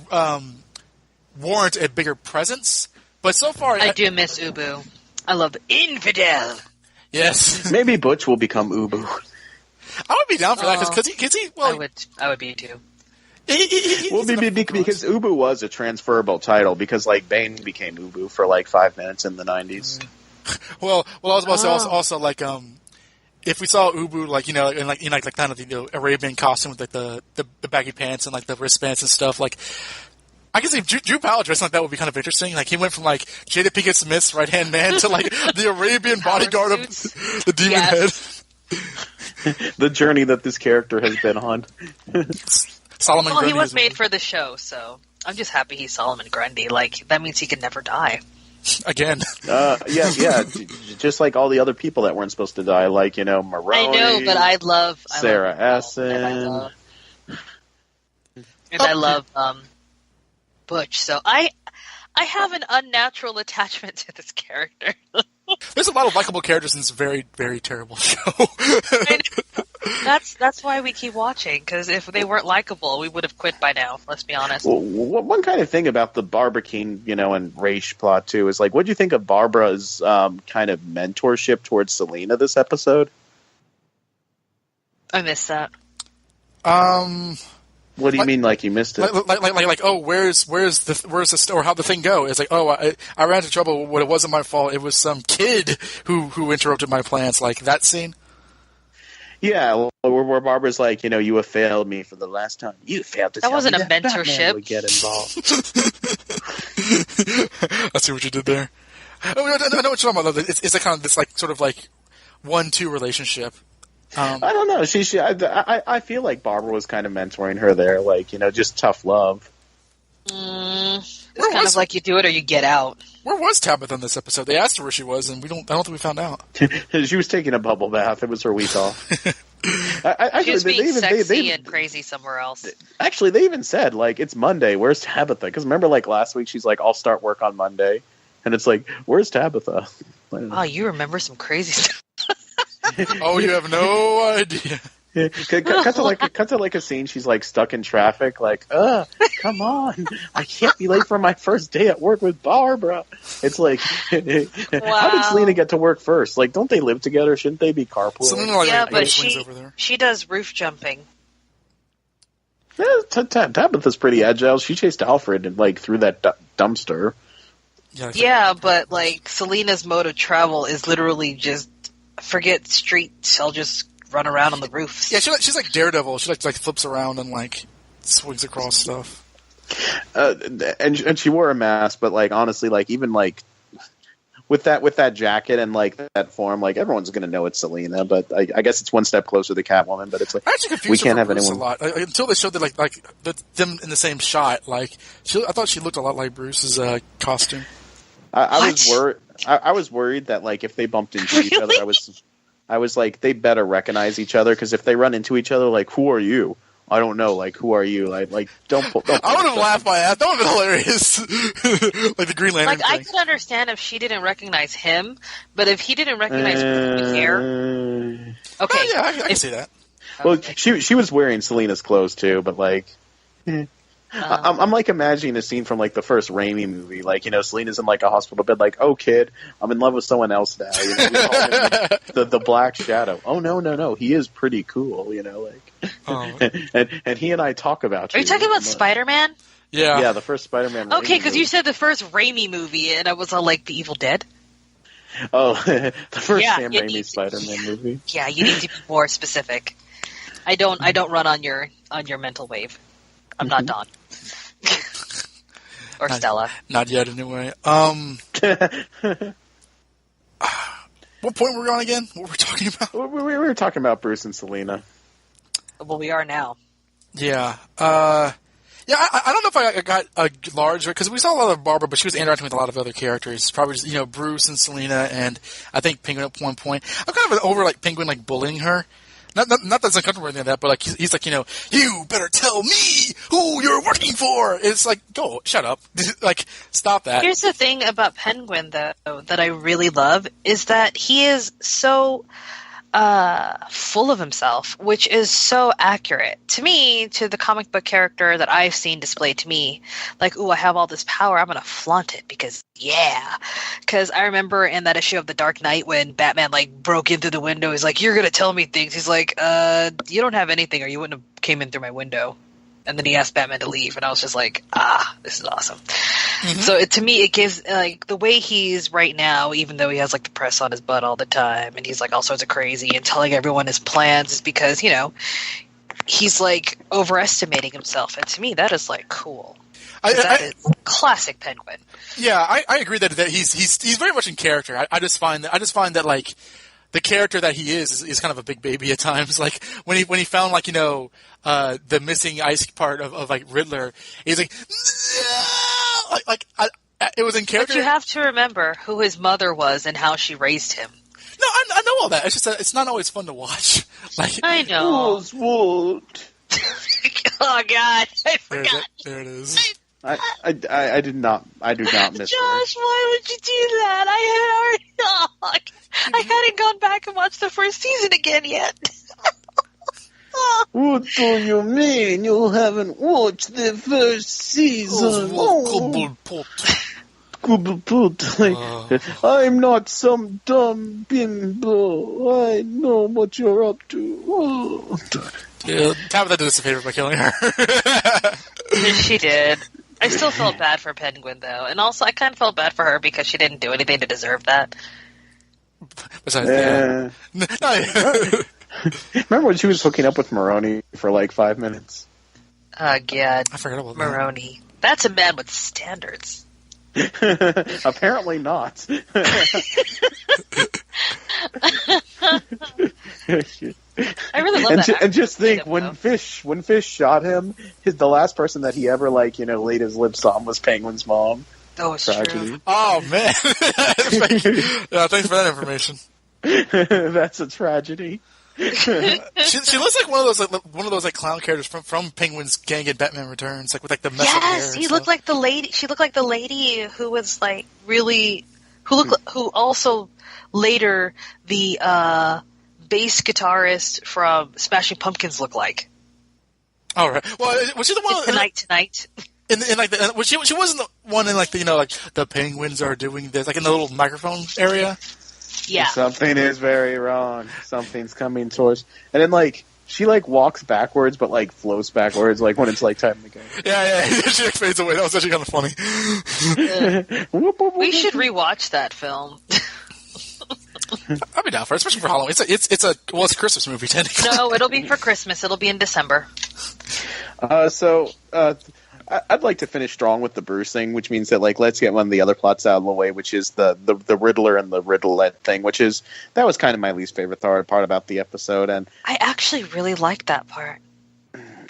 warrant a bigger presence. But so far, I do miss Ubu. I love the infidel. Yes, maybe Butch will become Ubu. I would be down for that because he. Well, I would be too. Because Ubu was a transferable title because like Bane became Ubu for like 5 minutes in the 90s. Well, I was about to say also like if we saw Ubu like, you know, in like kind of the, you know, Arabian costume with like the baggy pants and like the wristbands and stuff, like I can see Drew Powell dressed like that would be kind of interesting. Like, he went from like Jada Pinkett Smith's right hand man to like the Arabian bodyguard of the demon head. The journey that this character has been on. Solomon Grundy, he was made for the show, so I'm just happy he's Solomon Grundy. Like, that means he can never die. Again. Yeah. Just like all the other people that weren't supposed to die, like, you know, Maroney. I know, but I love Sarah Essen. I love Butch. So I have an unnatural attachment to this character. There's a lot of likable characters in this very, very terrible show. That's why we keep watching, because if they weren't likable, we would have quit by now. Let's be honest. Well, one kind of thing about the Barbara King, and Raish plot too is like, what do you think of Barbara's kind of mentorship towards Selena this episode? I missed that. What do you mean, like you missed it? Where's the or how'd the thing go? It's like, I ran into trouble when it wasn't my fault. It was some kid who interrupted my plans. Like that scene. Yeah, where Barbara's like, you have failed me for the last time. You failed to tell me wasn't a that mentorship. Batman would get involved. I see what you did there. I know what you're talking about. It's a kind of this like sort of like 1-2 relationship. I don't know. I feel like Barbara was kind of mentoring her there, like just tough love. It's kind of like you do it or you get out. Where was Tabitha in this episode? They asked her where she was, and I don't think we found out. She was taking a bubble bath. It was her week off. She was being sexy and crazy somewhere else. Actually, they even said, like, it's Monday. Where's Tabitha? Because remember, like, last week, she's like, I'll start work on Monday. And it's like, where's Tabitha? Oh, you remember some crazy stuff. Oh, you have no idea. Cut to like a scene. She's like stuck in traffic. Like, come on! I can't be late for my first day at work with Barbara. It's like, how did Selena get to work first? Like, don't they live together? Shouldn't they be carpooling? But she does roof jumping. Yeah, Tabitha's pretty agile. She chased Alfred and like through that dumpster. Yeah, but like Selena's mode of travel is literally just forget streets. I'll just run around on the roofs. Yeah, she's like Daredevil. She like flips around and like swings across stuff. And she wore a mask, but like honestly, like even like with that jacket and like that form, like everyone's gonna know it's Selena. But I guess it's one step closer to Catwoman. But it's like we can't have anyone a lot until they showed that them in the same shot. Like I thought she looked a lot like Bruce's costume. I was worried that like if they bumped into each other, I was like, they better recognize each other, because if they run into each other, like, who are you? I don't know. Like, who are you? Like don't. I would have laughed my ass. That would have been hilarious. Like the Green Lantern. Like I could understand if she didn't recognize him, but if he didn't recognize the hair, okay, yeah, I can see that. Well, she was wearing Selena's clothes too, but like. I'm like imagining a scene from like the first Raimi movie, like Selena's in like a hospital bed, like, oh kid, I'm in love with someone else now. We call him the Black Shadow. Oh no, he is pretty cool, like. Oh. And he and I talk about. Are you talking about Spider-Man? Yeah, the first Spider-Man. Okay, because you said the first Raimi movie, and I was all like the Evil Dead. Oh, the first Sam Raimi Spider-Man movie. Yeah, you need to be more specific. I don't run on your mental wave. I'm not Dawn. Or Stella. Not yet, anyway. What point were we on again? What were we talking about? We were talking about Bruce and Selena. Well, we are now. Yeah. I don't know if I got a large... Because we saw a lot of Barbara, but she was interacting with a lot of other characters. Probably just, Bruce and Selena, and I think Penguin at one point. I'm kind of over, like, Penguin, like, bullying her. Not that's uncomfortable or anything like that, but like he's like, you better tell me who you're working for. It's like, go, shut up. Like, stop that. Here's the thing about Penguin, though, that I really love, is that he is so full of himself, which is so accurate to me, to the comic book character that I've seen displayed to me. Like, ooh, I have all this power, I'm going to flaunt it because, yeah. Because I remember in that issue of The Dark Knight when Batman, like, broke into the window. He's like, you're going to tell me things. He's like, you don't have anything or you wouldn't have came in through my window. And then he asked Batman to leave, and I was just like, this is awesome. Mm-hmm. So to me, it gives, like, the way he's right now, even though he has, like, the press on his butt all the time, and he's, like, all sorts of crazy and telling everyone his plans, is because, he's, like, overestimating himself. And to me, that is, like, cool. That is classic Penguin. Yeah, I agree that he's very much in character. I just find that, like, the character that he is kind of a big baby at times. Like when he found, like, the missing ice part of like Riddler, he's like, it was in character. But you have to remember who his mother was and how she raised him. No, I know all that. It's just that it's not always fun to watch. Like, I know. Oh God, I forgot. There it is. I do not miss Josh, why would you do that? I hadn't gone back and watched the first season again yet. What do you mean you haven't watched the first season? I'm not some dumb bimbo. I know what you're up to. Yeah, Tabitha did us a favor by killing her. She did. I still felt bad for Penguin, though. And also, I kind of felt bad for her because she didn't do anything to deserve that. Besides, Remember when she was hooking up with Maroni for like 5 minutes? Oh, God. I forgot about Maroni. That's a man with standards. Apparently not. I really love that. And just think, when Fish shot him, the last person that he ever laid his lips on was Penguin's mom. Oh, it's Tragedy. true. Oh man! Yeah, thanks for that information. That's a tragedy. She looks like one of those clown characters from Penguin's gang in Batman Returns, like with like the mess up hair. Yes, he looked like the lady. She looked like the lady who was like really who also later the bass guitarist from Smashing Pumpkins looked like. All right. Well, was she the one Tonight? She wasn't the one in like the Penguins are doing this like in the little microphone area. Yeah. Something is very wrong. Something's coming towards. And then she walks backwards, but floats backwards, when it's time to go. Yeah. She fades away. That was actually kind of funny. We should rewatch that film. I'll be down for it, especially for Halloween. It's a Christmas movie technically. No, it'll be for Christmas. It'll be in December. I'd like to finish strong with the Bruce thing, which means that let's get one of the other plots out of the way, which is the Riddler and the Riddlette thing, that was kind of my least favorite part about the episode. And I actually really liked that part.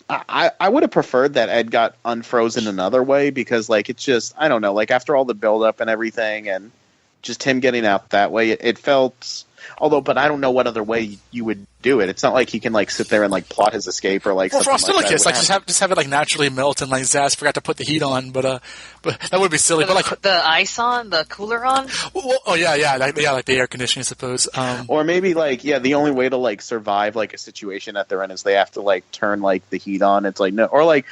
I would have preferred that Ed got unfrozen another way, because it's just, I don't know, after all the build up and everything and just him getting out that way, it felt, but I don't know what other way you would do it. It's not like he can sit there and plot his escape or well, something Frostillicus, that. just have it naturally melt, and Zaz forgot to put the heat on, but that would be silly. The ice on, the cooler on. Well, like the air conditioning, I suppose. Or maybe the only way to survive a situation that they're in is they have to turn the heat on. It's no, or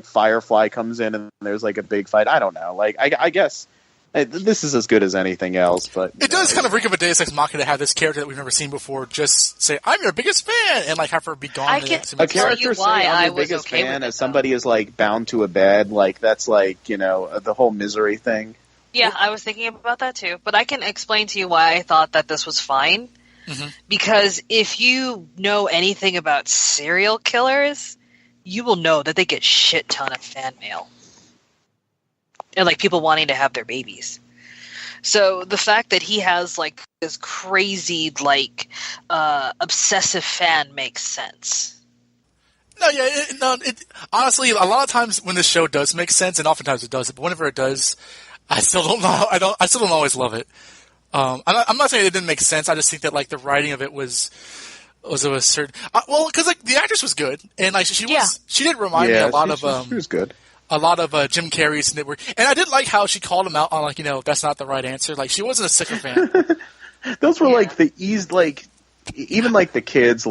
Firefly comes in and there's a big fight. I don't know. I guess. This is as good as anything else, but it does kind of reek of a Deus Ex Machina to have this character that we've never seen before just say, "I'm your biggest fan," and have her be gone. I can a character say, "I'm your biggest fan," as somebody is bound to a bed, that's the whole misery thing. Yeah, I was thinking about that too, but I can explain to you why I thought that this was fine. Mm-hmm. Because if you know anything about serial killers, you will know that they get shit ton of fan mail. And people wanting to have their babies. So the fact that he has this crazy obsessive fan makes sense. Honestly, a lot of times when this show does make sense, and oftentimes it doesn't, but whenever it does, I still don't know. I still don't always love it. I'm not saying it didn't make sense. I just think that the writing of it was of a certain. Because the actress was good, and she did remind me a lot of. She was good. A lot of Jim Carrey's, and I did like how she called him out on that's not the right answer. She wasn't a sycophant. Those were the ease, even the kids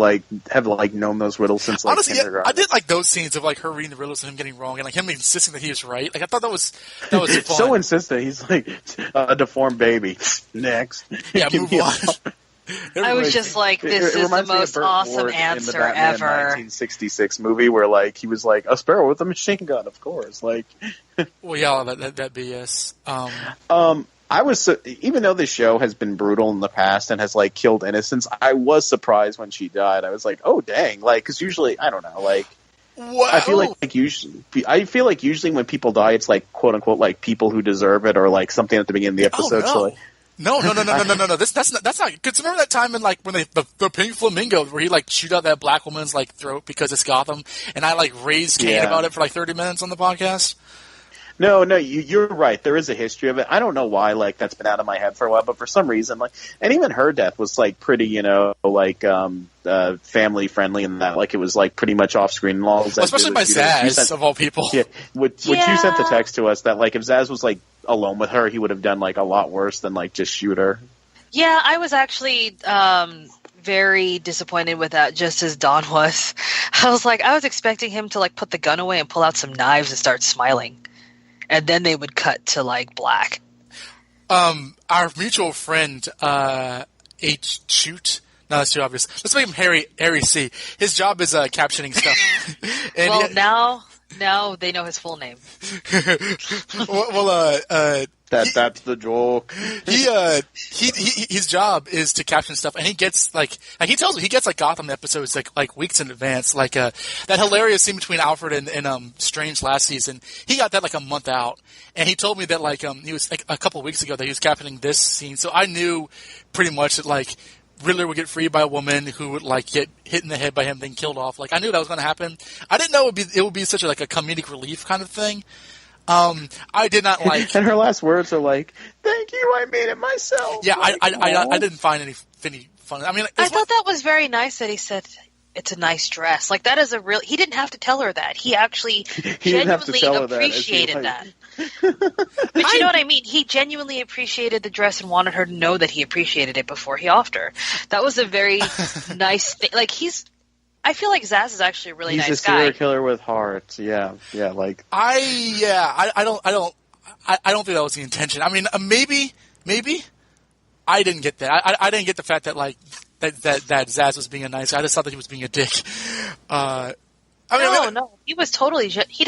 have known those riddles since honestly, kindergarten. I did like those scenes of her reading the riddles and him getting wrong and him insisting that he was right. I thought that was fun. So insistent. He's a deformed baby. Next, yeah, move on. I was just this is the most awesome answer in the Batman ever. 1966 movie where he was a sparrow with a machine gun, of course. Well, yeah, that BS. I was even though this show has been brutal in the past and has killed innocents, I was surprised when she died. I was oh dang, because usually I don't know, Wow. I feel like usually when people die, it's quote unquote people who deserve it or something at the beginning of the episode. Oh, no. So No. That's not. Cause remember that time in when the pink flamingo where he shoot out that black woman's throat because it's Gotham, and I raised Cain about it for 30 minutes on the podcast. No, you're right. There is a history of it. I don't know why that's been out of my head for a while, but for some reason and even her death was pretty family friendly in that it was pretty much off screen and all. Especially by Zaz of all people. Yeah, you sent the text to us that if Zaz was alone with her, he would have done a lot worse than just shoot her. Yeah, I was actually very disappointed with that, just as Don was. I was expecting him to like put the gun away and pull out some knives and start smiling, and then they would cut to like black. Our mutual friend H. Shoot. No, that's too obvious. Let's make him Harry C. His job is captioning stuff. And well, now they know his full name. That's the joke. His job is to caption stuff, and he gets like he tells me he gets like Gotham episodes like weeks in advance. Like that hilarious scene between Alfred and Strange last season. He got that like a month out, and he told me that like he was like a couple of weeks ago that he was captioning this scene. So I knew pretty much that like Riddler would get freed by a woman who would like get hit in the head by him, then killed off. Like I knew that was going to happen. I didn't know it would be such a comedic relief kind of thing. I did not like. And her last words are like, "Thank you, I made it myself." Yeah, like, I didn't find any fun. I mean, I thought that was very nice that he said it's a nice dress. Like that is a real. He didn't have to tell her that. He actually genuinely appreciated that. But you know what I mean? He genuinely appreciated the dress and wanted her to know that he appreciated it before he offed her. That was a very nice thing. Like I feel like Zaz is actually a really nice guy. He's a serial killer with heart. Yeah. Like I don't think that was the intention. I mean, maybe I didn't get that. I didn't get the fact that like that Zaz was being a nice guy. I just thought that he was being a dick. No, he was totally. He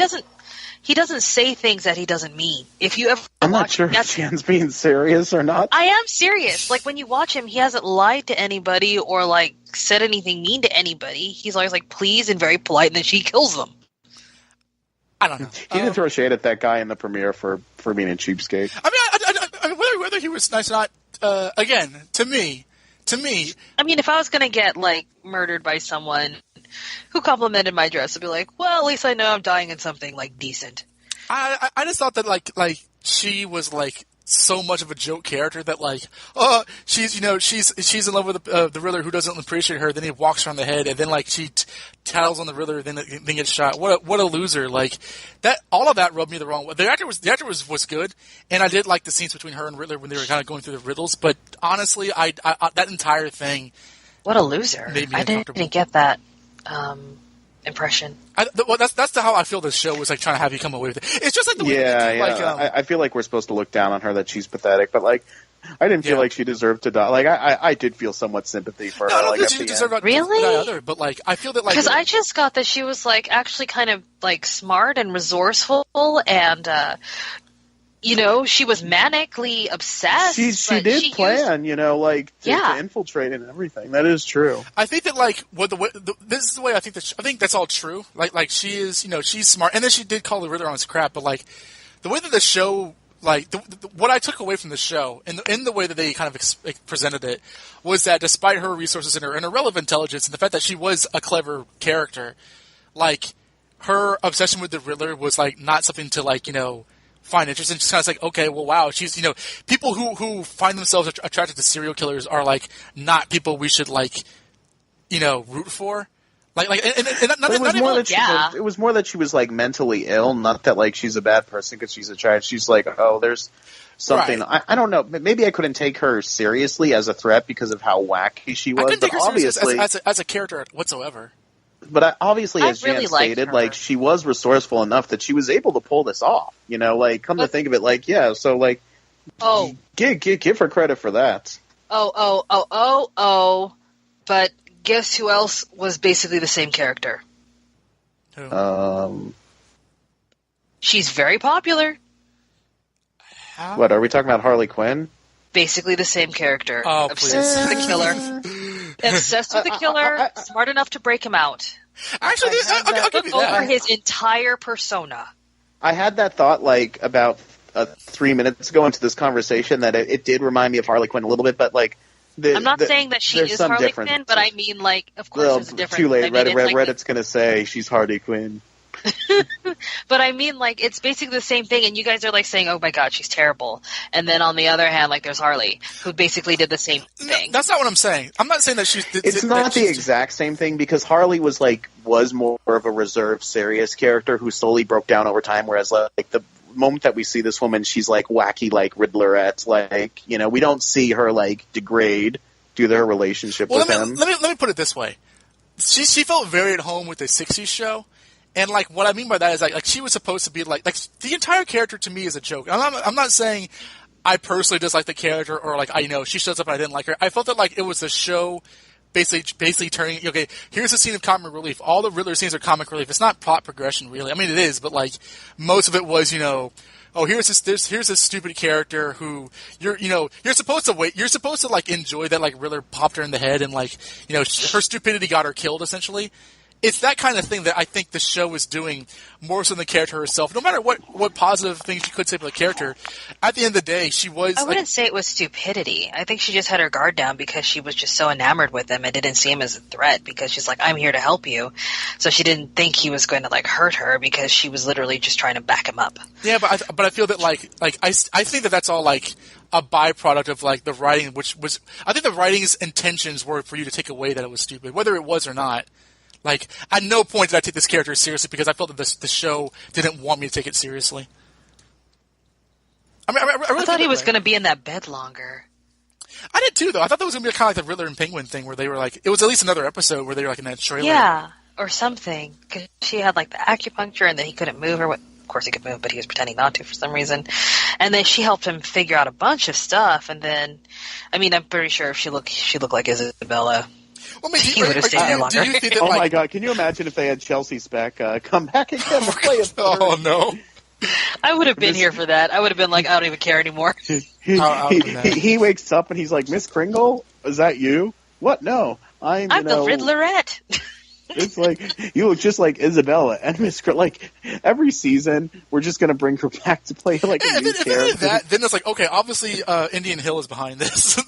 doesn't say things that he doesn't mean. If you ever I'm not sure if Jan's being serious or not. I am serious. Like when you watch him, he hasn't lied to anybody or like said anything mean to anybody. He's always like please and very polite, and then she kills them. I don't know. He didn't throw shade at that guy in the premiere for being a cheapskate. I mean, whether he was nice or not. Again, to me. I mean, if I was going to get like murdered by someone who complimented my dress, I'd be like, well, at least I know I'm dying in something like decent. I just thought that like she was like so much of a joke character that like she's in love with the Riddler who doesn't appreciate her. Then he walks her on the head, and then like she tattles on the Riddler, then gets shot. What a loser! Like that, all of that rubbed me the wrong way. The actor was good, and I did like the scenes between her and Riddler when they were kind of going through the riddles. But honestly, I that entire thing. What a loser! I didn't get that impression. That's how I feel this show was like trying to have you come away with it. It's just like the way I feel like we're supposed to look down on her, that she's pathetic, but like I didn't feel like she deserved to die. Like I did feel somewhat sympathy for her. I don't think she deserved to die either, but like I feel that like because I just got that she was like actually kind of like smart and resourceful and. She was manically obsessed. She did plan, to infiltrate and everything. That is true. I think that, like, this is the way I think I think that's all true. Like she is, she's smart, and then she did call the Riddler on his crap. But like, the way that the show, like, what I took away from the show, in the way that they kind of presented it, was that despite her resources and her relevant intelligence, and the fact that she was a clever character, like, her obsession with the Riddler was like not something to like find interesting. Just kind of like, okay, well, wow, she's, people who find themselves attracted to serial killers are like not people we should like, root for. It was more that she was like mentally ill, not that like she's a bad person because she's a child. She's like, oh, there's something. Right. I don't know. Maybe I couldn't take her seriously as a threat because of how wacky she was. I couldn't take her seriously as a character whatsoever. But obviously, as Jan stated, like she was resourceful enough that she was able to pull this off. Like come to think of it, like so like, give her credit for that. But guess who else was basically the same character? Who? She's very popular. How? What are we talking about? Harley Quinn? Basically the same character. Oh, obsessed with the killer. Obsessed with the killer, smart enough to break him out. Actually, I'll give you that. Over his entire persona. I had that thought like about 3 minutes ago into this conversation that it did remind me of Harley Quinn a little bit, but like I'm not saying that she is Harley Quinn, but I mean like of course there's a difference. Too late. Reddit's gonna say she's Harley Quinn. But I mean, like, it's basically the same thing, and you guys are, like, saying, oh, my God, she's terrible. And then on the other hand, like, there's Harley, who basically did the same thing. No, that's not what I'm saying. I'm not saying that she's... It's not the exact same thing, because Harley was more of a reserved, serious character who slowly broke down over time, whereas, like, the moment that we see this woman, she's, like, wacky, like, Riddler-ette, like, we don't see her, like, degrade due to her relationship with him. Let me put it this way. She felt very at home with the 60s show. And, like, what I mean by that is, like she was supposed to be, like, the entire character to me is a joke. I'm not saying I personally dislike the character or, like, I know she shows up and I didn't like her. I felt that, like, it was the show basically turning, okay, here's a scene of comic relief. All the Riddler scenes are comic relief. It's not plot progression, really. I mean, it is, but, like, most of it was, here's this stupid character who you're supposed to wait. You're supposed to, like, enjoy that, like, Riddler popped her in the head and, like, her stupidity got her killed, essentially. It's that kind of thing that I think the show is doing more so than the character herself. No matter what positive things you could say about the character, at the end of the day, she was... I wouldn't say it was stupidity. I think she just had her guard down because she was just so enamored with him and didn't see him as a threat because she's like, I'm here to help you. So she didn't think he was going to, like, hurt her because she was literally just trying to back him up. Yeah, but I feel that, like I think that that's all, like, a byproduct of, like, the writing, which was... I think the writing's intentions were for you to take away that it was stupid, whether it was or not. Like, at no point did I take this character seriously because I felt that the show didn't want me to take it seriously. I mean, I really thought he was going to be in that bed longer. I did too, though. I thought that was going to be kind of like the Riddler and Penguin thing where they were like, it was at least another episode where they were like in that trailer. Yeah, or something. Because she had like the acupuncture and then he couldn't move her. Of course he could move, but he was pretending not to for some reason. And then she helped him figure out a bunch of stuff. And then, I mean, I'm pretty sure if she looked like Isabella. Well, I mean, he would have stayed there longer. Oh my god, can you imagine if they had Chelsea Speck come back again to play a third? Oh no. I would have been here for that. I would have been like, I don't even care anymore. He wakes up and he's like, Miss Kringle, is that you? What? No. I'm the Riddlerette. It's like, you look just like Isabella and Miss Kringle. Like, every season, we're just going to bring her back to play like a new character. Then it's like, okay, obviously Indian Hill is behind this.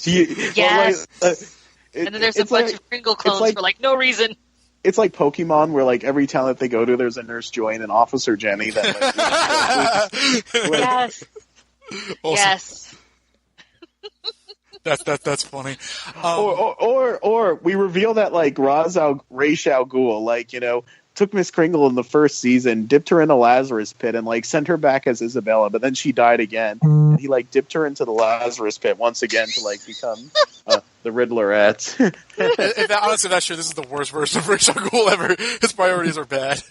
Yes. Well, and then there's a bunch of Kringle clones for like no reason. It's like Pokemon, where like every town that they go to, there's a Nurse Joy and an Officer Jenny. That Yes. Awesome. Yes. That's funny. Or we reveal that like Ra's al Ghul, like, took Miss Kringle in the first season, dipped her in a Lazarus pit, and like sent her back as Isabella, but then she died again. And he like dipped her into the Lazarus pit once again to like become the Riddlerette. Honestly, that's true. This is the worst version of Ra's al Ghul ever. His priorities are bad.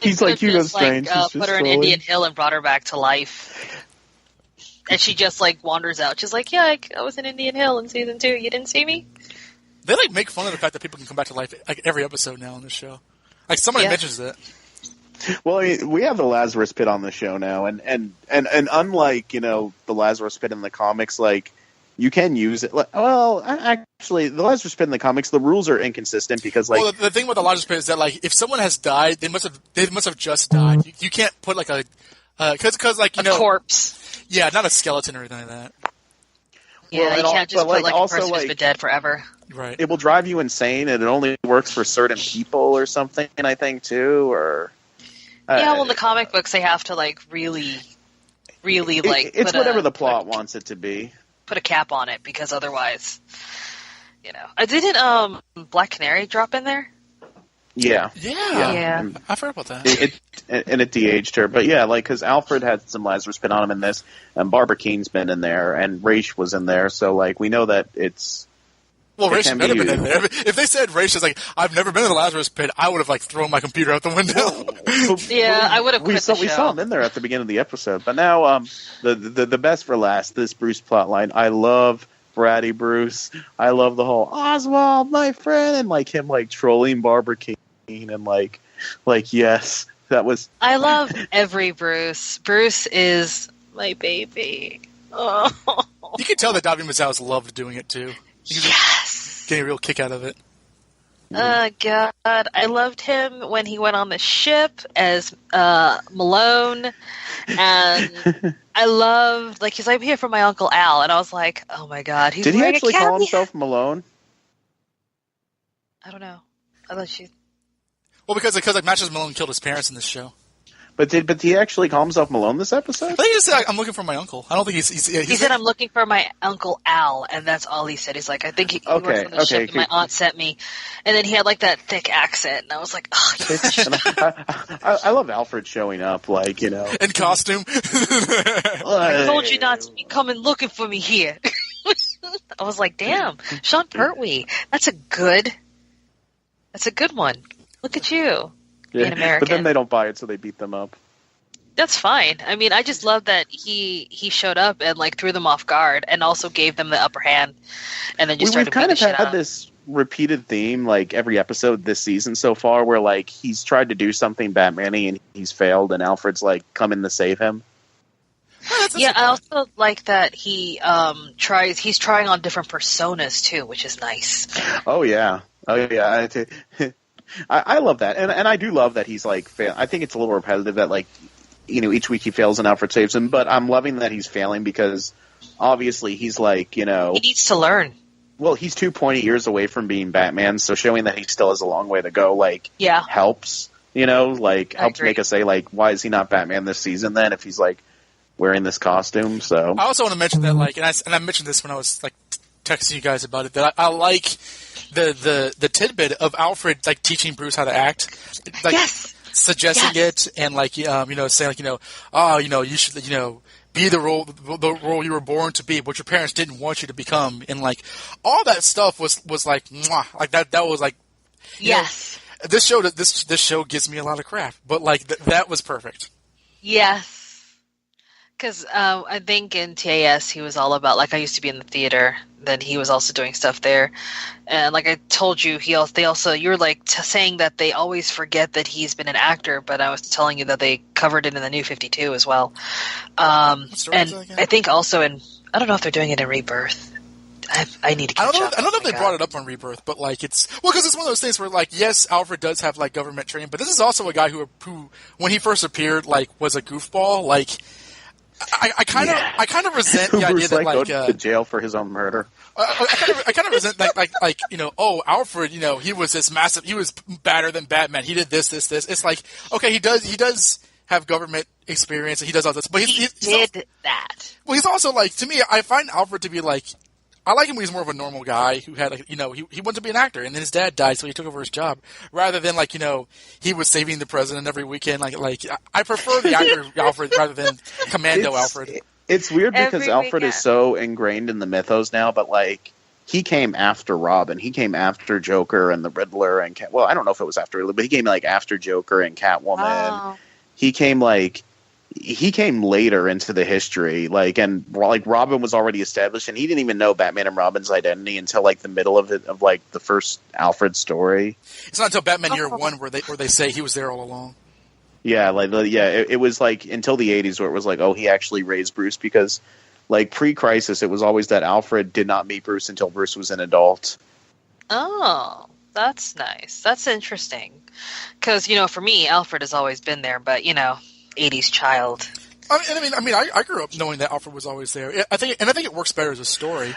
He's like Hugo Strange. Put her in Indian Hill and brought her back to life. And she just like wanders out. She's like, yeah, I was in Indian Hill in season 2. You didn't see me? They like make fun of the fact that people can come back to life like every episode now on this show. Like somebody mentions it. Well, I mean, we have the Lazarus Pit on the show now, and unlike the Lazarus Pit in the comics, like you can use it. Well, actually, the Lazarus Pit in the comics, the rules are inconsistent because like the thing with the Lazarus Pit is that like if someone has died, they must have just died. You can't put like a because like a corpse. Yeah, not a skeleton or anything like that. Yeah, you can't just put like a person who's been dead forever. Right. It will drive you insane, and it only works for certain people or something, I think, too, or... well, in the comic books, they have to, like, really, like... It's whatever the plot wants it to be. Put a cap on it, because otherwise, Didn't Black Canary drop in there? Yeah. Yeah. I forgot about that. It de-aged her. But yeah, like, because Alfred had some Lazarus Pit on him in this, and Barbara Keane's been in there, and Ra's was in there, so, like, we know that it's... Well, Ra's has never been in there. If they said Ra's is like, I've never been in the Lazarus Pit, I would have, like, thrown my computer out the window. I would have quit the show. We saw him in there at the beginning of the episode. But now, the best for last, this Bruce plotline. I love bratty Bruce. I love the whole, Oswald, my friend, and, like, him, like, trolling Barbara Keane, and, like, yes, that was... I love every Bruce. Bruce is my baby. Oh. You can tell that Davi Mazouz loved doing it, too. Yes! Getting a real kick out of it. Oh, God. I loved him when he went on the ship as Malone. And I loved, like, he's like, I'm here for my Uncle Al. And I was like, oh, my God. Did he actually call himself Malone? I don't know. I thought she... Well, because like Matches Malone killed his parents in this show. But did he actually call himself Malone this episode? I think he just said, I'm looking for my uncle. I don't think he said, I'm looking for my Uncle Al, and that's all he said. He's like, I think he works on the ship, and my aunt sent me. And then he had, like, that thick accent, and I was like, oh, I love Alfred showing up, like, in costume. I told you not to be coming looking for me here. I was like, damn, Sean Pertwee. That's a good one. Look at you, being American. But then they don't buy it, so they beat them up. That's fine. I mean, I just love that he showed up and like threw them off guard, and also gave them the upper hand, and then just started beating the shit out. We've kind of had this repeated theme like every episode this season so far, where like he's tried to do something Batman-y and he's failed, and Alfred's like come in to save him. Yeah, I also like that he's trying on different personas too, which is nice. Oh yeah. I love that, and I do love that he's like I think it's a little repetitive that like, you know, each week he fails and Alfred saves him, but I'm loving that he's failing because obviously he's like, you know, he needs to learn. Well, he's 2 pointy years away from being Batman, so showing that he still has a long way to go, like, helps, you know, like, helps make us say, like, why is he not Batman this season then if he's, like, wearing this costume, so. I also want to mention that, like, and I mentioned this when I was, like, texting you guys about it, that I like the tidbit of Alfred, like, teaching Bruce how to act. Like, suggesting it, and, like, you know, saying, like, you know, you should, you know, be the role you were born to be, but your parents didn't want you to become, and like all that stuff was like mwah, like that was like yes. Know, this show gives me a lot of crap, but like that was perfect. Yes. Because I think in TAS he was all about, like, I used to be in the theater, then he was also doing stuff there, and like I told you, they also you're like saying that they always forget that he's been an actor, but I was telling you that they covered it in the New 52 as well, and I think also I don't know if they're doing it in Rebirth. I need to catch up. I don't know if they brought it up on Rebirth, but like because it's one of those things where like yes, Alfred does have like government training, but this is also a guy who when he first appeared like was a goofball, like. I kind of resent the idea that like go to jail for his own murder. I kind of resent like you know, oh, Alfred, you know, he was this massive, he was badder than Batman. He did this. It's like, okay, he does have government experience and he does all this, but he did that. Well, he's also like, to me, I find Alfred to be like, I like him when he's more of a normal guy who had, like, you know, he wanted to be an actor, and then his dad died, so he took over his job, rather than, like, you know, he was saving the president every weekend. Like I prefer the actor Alfred rather than Commando Alfred. It's weird because Alfred is so ingrained in the mythos now, but, like, he came after Robin. He came after Joker and the Riddler and well, I don't know if it was after Riddler, but he came, like, after Joker and Catwoman. Oh. He came later into the history, like, and like Robin was already established, and he didn't even know Batman and Robin's identity until like the middle of like the first Alfred story. It's not until Batman Year One where they say he was there all along. Yeah, it was like until the 80s where it was like, oh, he actually raised Bruce, because like pre-Crisis, it was always that Alfred did not meet Bruce until Bruce was an adult. Oh, that's nice. That's interesting. Because, you know, for me, Alfred has always been there, but, you know, 80s child. I mean, I grew up knowing that Alfred was always there. I think it works better as a story.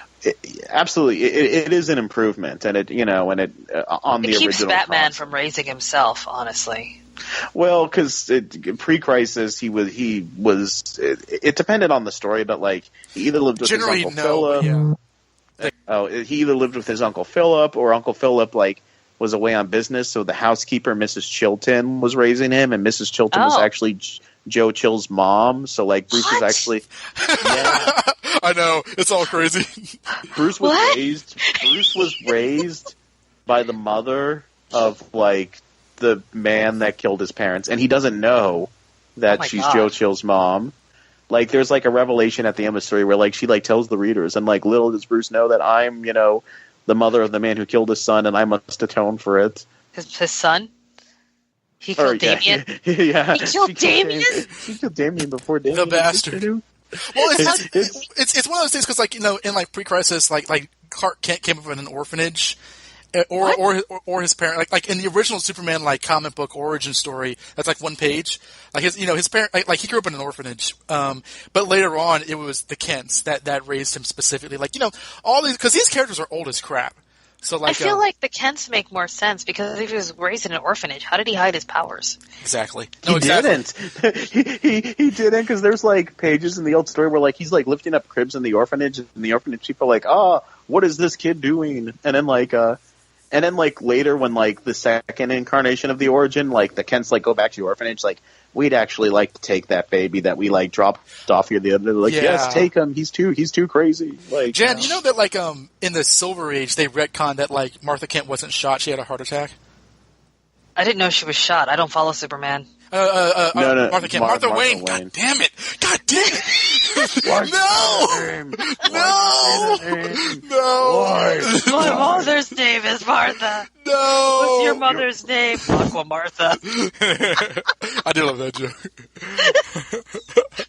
Absolutely, it is an improvement, and it on the original. It keeps Batman from raising himself, honestly. Well, because pre-Crisis, he was. It depended on the story, but like he either lived with his Uncle Philip. Yeah. He either lived with his Uncle Philip, or Uncle Philip like was away on business, so the housekeeper, Mrs. Chilton, was raising him, and Mrs. Chilton was actually Joe Chill's mom. So like Bruce was actually. Yeah. I know, it's all crazy. Bruce was raised by the mother of like the man that killed his parents, and he doesn't know that she's Joe Chill's mom. Like, there's like a revelation at the end of the story where like she like tells the readers, and like little does Bruce know that I'm, you know, the mother of the man who killed his son, and I must atone for it. His son? He killed Damien? Yeah. He killed Damien? He killed Damien before Damien. The bastard. Well, it's one of those things, because, like, you know, in, like, pre-Crisis, like Clark Kent came up in an orphanage, or his parent, like in the original Superman, like, comic book origin story, that's, like, one page. Like, his parent, like, he grew up in an orphanage. But later on, it was the Kents that raised him specifically. Like, you know, all these, because these characters are old as crap. So, like, I feel like the Kents make more sense, because if he was raised in an orphanage, how did he hide his powers? Exactly. No, he didn't. He didn't, because there's like pages in the old story where like he's like lifting up cribs in the orphanage, and the orphanage people are like, what is this kid doing? And then like later when like the second incarnation of the origin, like the Kents like go back to the orphanage, like we'd actually like to take that baby that we like dropped off here the other day. Like, yes, take him. He's too crazy. Like, Jen, you know that like in the Silver Age they retconned that like Martha Kent wasn't shot; she had a heart attack. I didn't know she was shot. I don't follow Superman. No, Martha Kent. Martha Wayne. God damn it! God damn it! No! My mother's name is Martha. No! What's your mother's name? Aqua Martha. I do love that joke.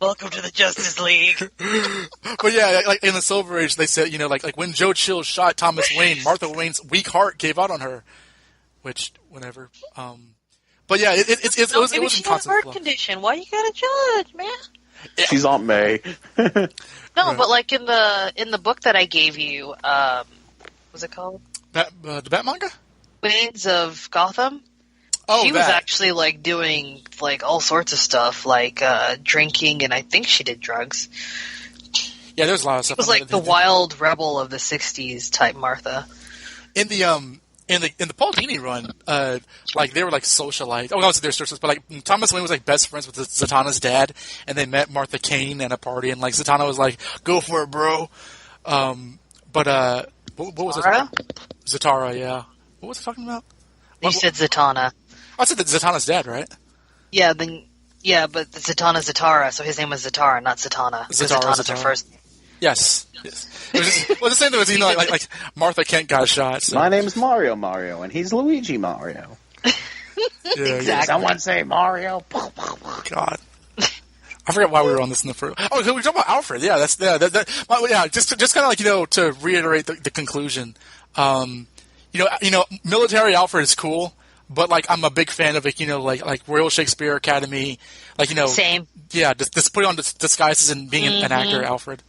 Welcome to the Justice League. But yeah, like in the Silver Age, they said, like when Joe Chill shot Thomas Wayne, Martha Wayne's weak heart gave out on her. Which, whatever. But yeah, it was maybe a she constant had a heart flow. condition. Why you gotta judge, man? she's Aunt May. No, but like in the book that I gave you, what's it called? The Bat manga? Queens of Gotham. Oh, she was actually like doing like all sorts of stuff, like drinking, and I think she did drugs. Yeah, there's a lot of stuff. It was like the wild rebel of the '60s type Martha. In the Paul Dini run, like they were like socialites. Oh, no, they're socialites, but like Thomas Wayne was like best friends with Zatanna's dad, and they met Martha Kane at a party, and like Zatanna was like, "Go for it, bro." But what was it? Zatara, yeah. What was I talking about? You said Zatanna. I said that Zatanna's dad, right? Yeah, but Zatanna's Zatara, so his name was Zatara, not Zatanna. Zatanna's her first name. Yes. It was the same thing as like Martha Kent got shot. So. My name's Mario, and he's Luigi Mario. Exactly. Someone say Mario. God. I forgot why we were on this in the first. Oh, we were talking about Alfred. Yeah, just kind of like to reiterate the conclusion. Military Alfred is cool, but like I'm a big fan of it. Like Royal Shakespeare Academy, Same. Yeah, just putting on disguises and being an actor, Alfred.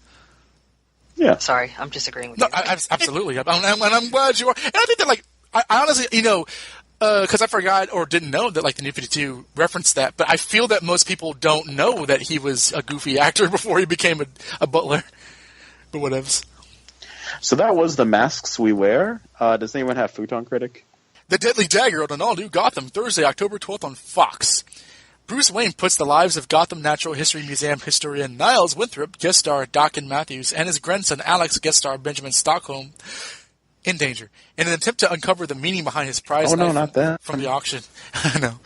Yeah. Sorry, I'm disagreeing with you. No, absolutely. And I'm glad you are. And I think that I honestly, because I forgot or didn't know that like the New 52 referenced that, but I feel that most people don't know that he was a goofy actor before he became a butler. But whatevs. So that was The Masks We Wear. Does anyone have Futon Critic? The Deadly Dagger on an all-new Gotham, Thursday, October 12th on Fox. Bruce Wayne puts the lives of Gotham Natural History Museum historian Niles Winthrop, guest star Dockin Matthews, and his grandson Alex, guest star Benjamin Stockholm, in danger in an attempt to uncover the meaning behind his prize knife from the auction. I know.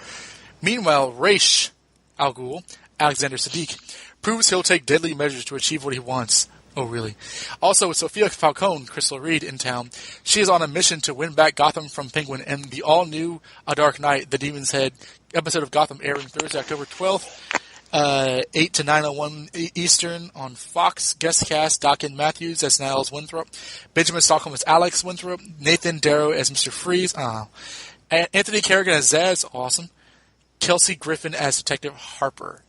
Meanwhile, Raish Al Ghul, Alexander Siddiq, proves he'll take deadly measures to achieve what he wants. Oh, really? Also, with Sophia Falcone, Crystal Reed, in town, she is on a mission to win back Gotham from Penguin and the all-new A Dark Knight, The Demon's Head episode of Gotham airing Thursday, October 12th, 8 to 9:01 Eastern on Fox. Guest cast, Dockin Matthews as Niles Winthrop, Benjamin Stockholm as Alex Winthrop, Nathan Darrow as Mr. Freeze, Anthony Kerrigan as Zaz, awesome, Kelsey Griffin as Detective Harper.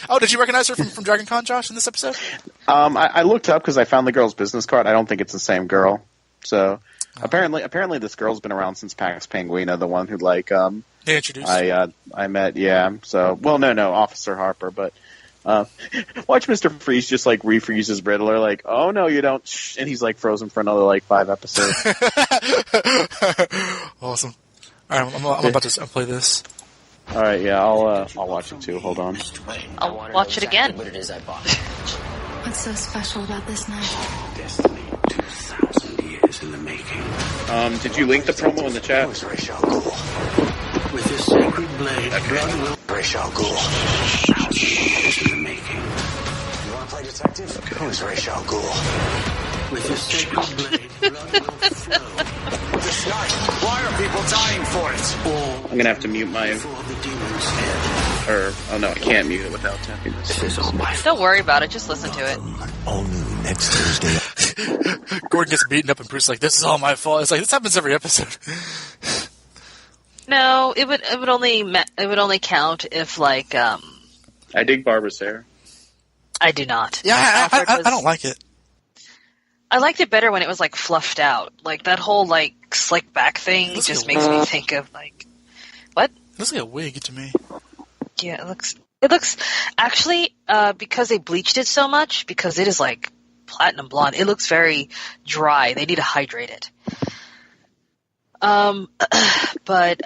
Oh, did you recognize her from Dragon Con, Josh, in this episode? I looked up because I found the girl's business card. I don't think it's the same girl. So apparently this girl's been around since Pax Penguina, the one who they introduced I met. Yeah. So no, Officer Harper, but watch Mr. Freeze just like refreezes Riddler, like, oh no, you don't, and he's like frozen for another 5 episodes. Awesome. All right, I'm about to play this. All right, yeah, I'll watch it too. Hold on. I'll watch it again. What it is I bought. What's so special about this night? Destiny 2,000 years in the making. Did you link the promo in the chat? With this sacred blade, blood will Ra's al Ghul. 1,000 years in the making. You want to play detective? Who is Ra's al Ghul? With this sacred blade, blood will flow. This night, why are people dying for it? I'm gonna have to mute my. Oh no, I can't mute it without tapping this. Don't worry about it. Just listen to it. All new next Thursday. Gordon gets beaten up, and Bruce's like, "This is all my fault." It's like this happens every episode. No, it would only count if I dig Barbara's hair. I do not. Yeah, I don't like it. I liked it better when it was fluffed out. That whole slick back thing just makes me think of what? It looks like a wig to me. Yeah, it looks actually because they bleached it so much, because it is platinum blonde. It looks very dry. They need to hydrate it. But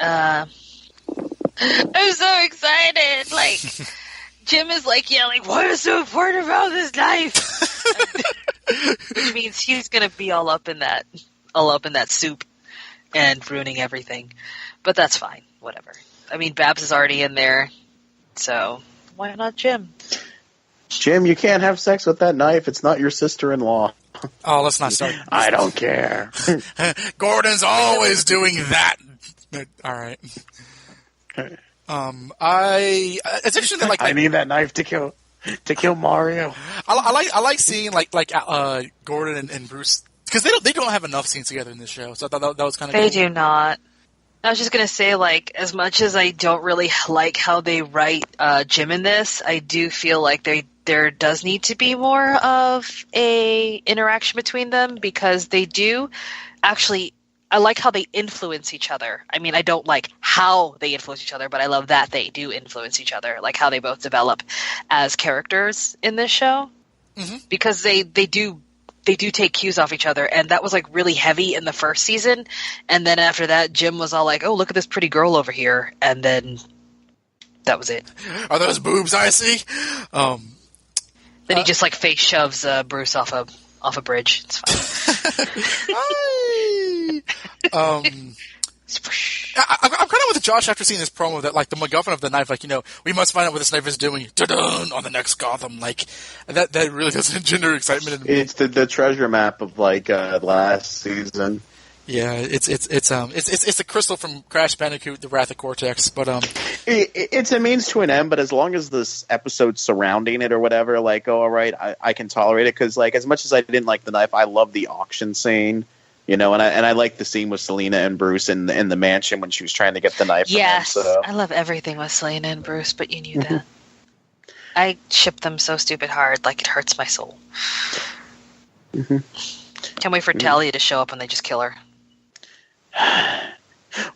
I'm so excited. Like, Jim is like, yeah, like, what is so important about this knife? Which means he's gonna be all up in that soup and ruining everything. But that's fine. Whatever. I mean, Babs is already in there, so why not Jim? Jim, you can't have sex with that knife. It's not your sister-in-law. Oh, let's not start. I don't care. Gordon's always doing that. All right. It's interesting that I need that knife to kill Mario. I like seeing like Gordon and Bruce, because they don't have enough scenes together in this show, so I thought that was kind of cool. They do not. I was just going to say, like, as much as I don't really like how they write Jim in this, I do feel like there does need to be more of a interaction between them, because they do actually, I like how they influence each other. I mean, I don't like how they influence each other, but I love that they do influence each other, like how they both develop as characters in this show, because they do take cues off each other, and that was like really heavy in the first season, and then after that Jim was all like, oh, look at this pretty girl over here, and then that was it. Are those boobs I see? Then he just like face shoves Bruce off a bridge. It's fine. I'm kind of with Josh after seeing this promo that, like, the MacGuffin of the knife, like, we must find out what this knife is doing on the next Gotham. Like, that really does engender excitement. It's the treasure map of, like, last season. Yeah, it's a crystal from Crash Bandicoot, The Wrath of Cortex, but it's a means to an end. But as long as this episode surrounding it or whatever, like, oh, all right, I can tolerate it, because, like, as much as I didn't like the knife, I love the auction scene. And I like the scene with Selena and Bruce in the mansion when she was trying to get the knife. Yes, from him, so. I love everything with Selena and Bruce, but you knew that. I ship them so stupid hard, like it hurts my soul. Can't wait for Talia to show up and they just kill her.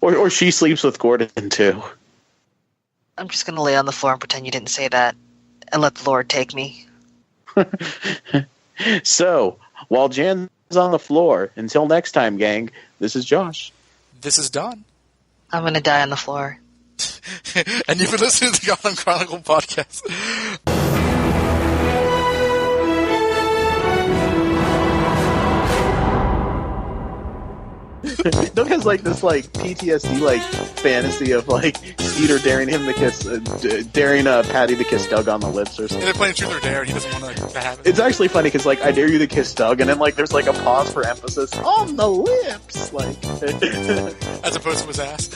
Or she sleeps with Gordon too. I'm just gonna lay on the floor and pretend you didn't say that, and let the Lord take me. So while Jan's on the floor, until next time, gang, this is Josh. This is Don. I'm gonna die on the floor. And you've been listening to the Gotham Chronicle podcast. Doug has like this like PTSD like fantasy of like Skeeter daring him to kiss, daring Patty to kiss Doug on the lips or something. And they're playing Truth or Dare, and he doesn't want that happen. It's actually funny because like I dare you to kiss Doug, and then like there's like a pause for emphasis on the lips, like as opposed to his ass.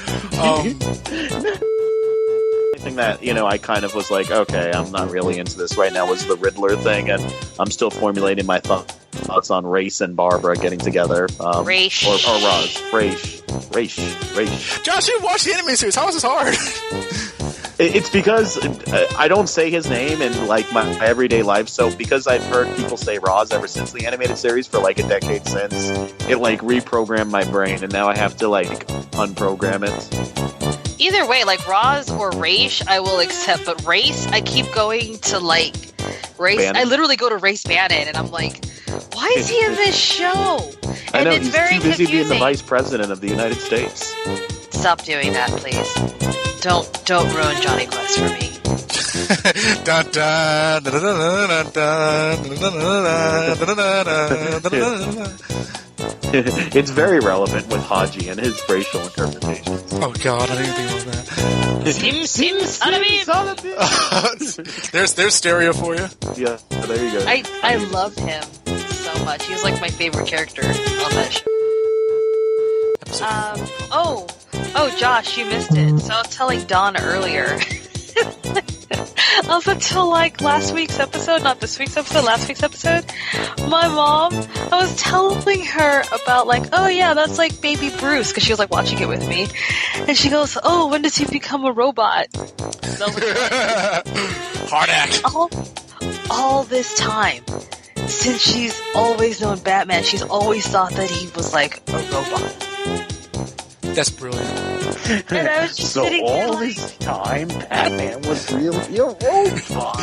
Thing that I kind of was like, okay, I'm not really into this right now, was the Riddler thing, and I'm still formulating my thoughts on Race and Barbara getting together. Race. Or Roz. Race. Josh, you watched the anime series. How is this hard? It's because I don't say his name in like my everyday life, so because I've heard people say Roz ever since the animated series for like a decade since, it like reprogrammed my brain, and now I have to like unprogram it. Either way, like Roz or Race, I will accept, but Race, I keep going to like Race. Bannon. I literally go to Race Bannon, and I'm like, why is he in this show? I know, it's he's very too busy confusing. being the vice president of the United States. Stop doing that, please. Don't ruin Johnny Quest for me. Dun, dun, dun, dun, dun, dun, dun, dun, dun. It's very relevant with Haji and his racial interpretations. Oh God, I didn't think about that. Sim, Salabim! There's stereo for you. Yeah, there you go. I loved him so much. He was like my favorite character on that show. Oh, Josh, you missed it. So I was telling Dawn earlier. Up until like last week's episode, not this week's episode, last week's episode, my mom, I was telling her about like, oh yeah, that's like baby Bruce, because she was like watching it with me, and she goes, oh, when does he become a robot? Hard act. All this time, since she's always known Batman, she's always thought that he was like a robot. That's brilliant. And I was just so sitting there all like, this time, Batman was really a robot.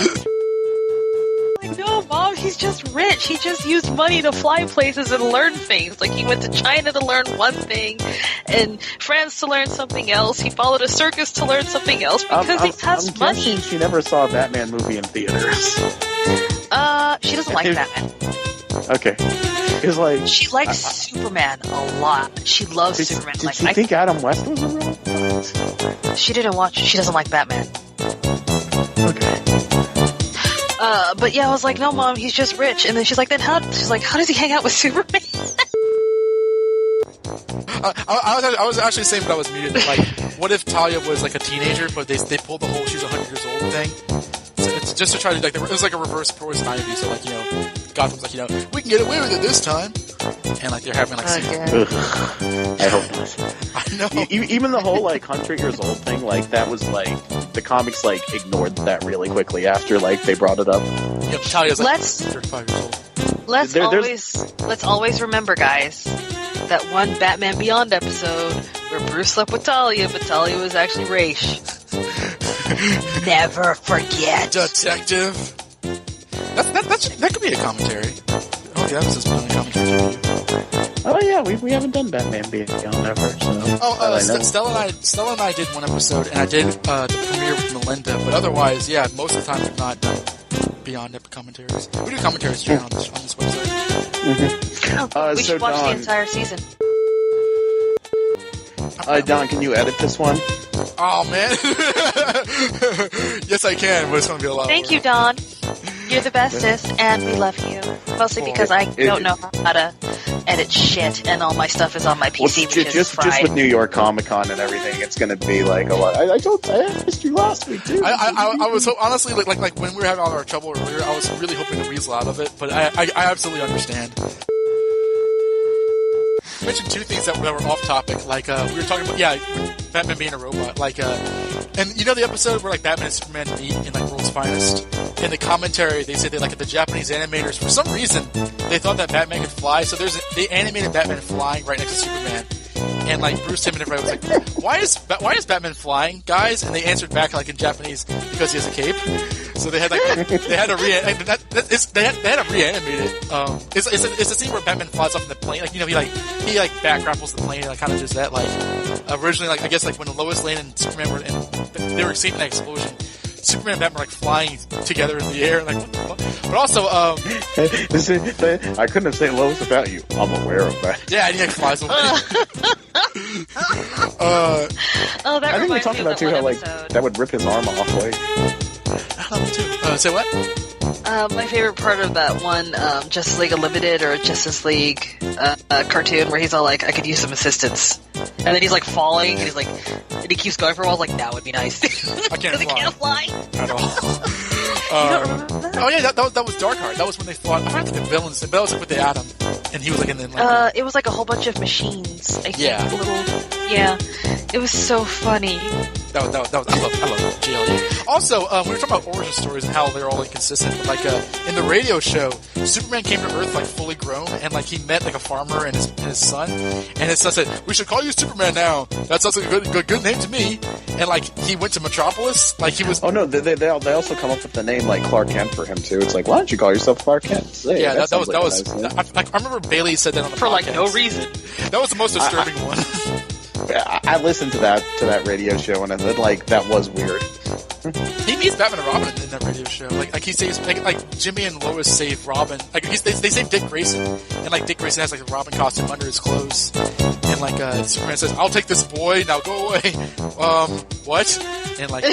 like, no, Mom, he's he's just rich. He just used money to fly places and learn things. Like, he went to China to learn one thing, and France to learn something else. He followed a circus to learn something else because he has I'm money. guessing she never saw a Batman movie in theaters. She doesn't like Batman. Okay. It's like... She likes Superman a lot. She loves Superman. Did she think Adam West was a real... She didn't watch... She doesn't like Batman. Okay. But yeah, I was like, no, Mom, he's just rich. And then she's like, how does he hang out with Superman? I was actually saying, but I was muted. Like, what if Talia was like a teenager, but they pulled the whole she's 100 years old thing? So it's just to try to, like, it was like a reverse Poison Ivy. So, like, Gotham's like, we can get away with it this time. And, like, they're having, like, I hope not. I know. Even the whole, like, 100 years old thing, like, that was, like, the comics, like, ignored that really quickly after, like, they brought it up. Yeah, Talia's, like, 35 years old. Let's always remember, guys, that one Batman Beyond episode where Bruce slept with Talia, but Talia was actually Raish. Never forget. Detective. That could be a commentary. Oh, yeah, that was been a commentary too. Oh yeah, we haven't done Batman Beyond ever. So Stella and I did one episode, and I did the premiere with Melinda. But otherwise, yeah, most of the time we've not done Beyond commentaries. We do commentaries on this website. Mm-hmm. We should watch the entire season. Don, can you edit this one? Oh man, yes I can, but it's going to be a lot. Thank you, Don. You're the bestest, and we love you. Mostly because I don't know how to edit shit, and all my stuff is on my PC, which is fried. Just with New York Comic Con and everything, it's going to be like a lot. I missed you last week too. I was honestly like when we were having all our trouble earlier, I was really hoping to weasel out of it, but I absolutely understand. I mentioned two things that were off topic, like we were talking about Batman being a robot, like and the episode where like Batman and Superman meet in like World's Finest. In the commentary, they said that like the Japanese animators, for some reason, they thought that Batman could fly, so they animated Batman flying right next to Superman. And like Bruce Timm and everybody was like, why is Batman flying, guys? And they answered back like in Japanese, because he has a cape. So they had to reanimate it. It's a scene where Batman flies off in the plane, like he back grapples the plane and like kind of does that. Like originally, like I guess like when Lois Lane and Superman were they were escaping that explosion. Superman and Batman were like flying together in the air, like what the fuck? But also, I couldn't have said Lois about you. I'm aware of that. Yeah, and he like flies away. That I think we talked about too how like that would rip his arm off. Like, I love it too. Say what? My favorite part of that one Justice League Unlimited or Justice League cartoon where he's all like, I could use some assistance. And then he's like falling, and and he keeps going for a while, like, that would be nice. I can't fly. He can't fly. At all. You don't remember that? Oh yeah, that was Darkheart. That was when they fought. I forgot the villains, but that was like with the Atom. And he was like in the... Like, it was like a whole bunch of machines. I think. Yeah. It was so funny. I love GLE. Also, we were talking about origin stories and how they're all inconsistent, but like in the radio show, Superman came to Earth like fully grown, and like he met like a farmer and his son, and his son said, "We should call you Superman now. That sounds like a good name to me." And like he went to Metropolis, like he was. Oh no, they also come up with the name like Clark Kent for him too. It's like, why don't you call yourself Clark Kent? Yeah, that was. I remember Bailey said that on the for podcast. like no reason. That was the most disturbing one. I listened to that radio show, and I said, like, that was weird. He meets Batman and Robin in that radio show. Like he saves like Jimmy and Lois save Robin. Like they save Dick Grayson, and like Dick Grayson has like a Robin costume under his clothes, and like Superman says, "I'll take this boy. Now go away." What? And like.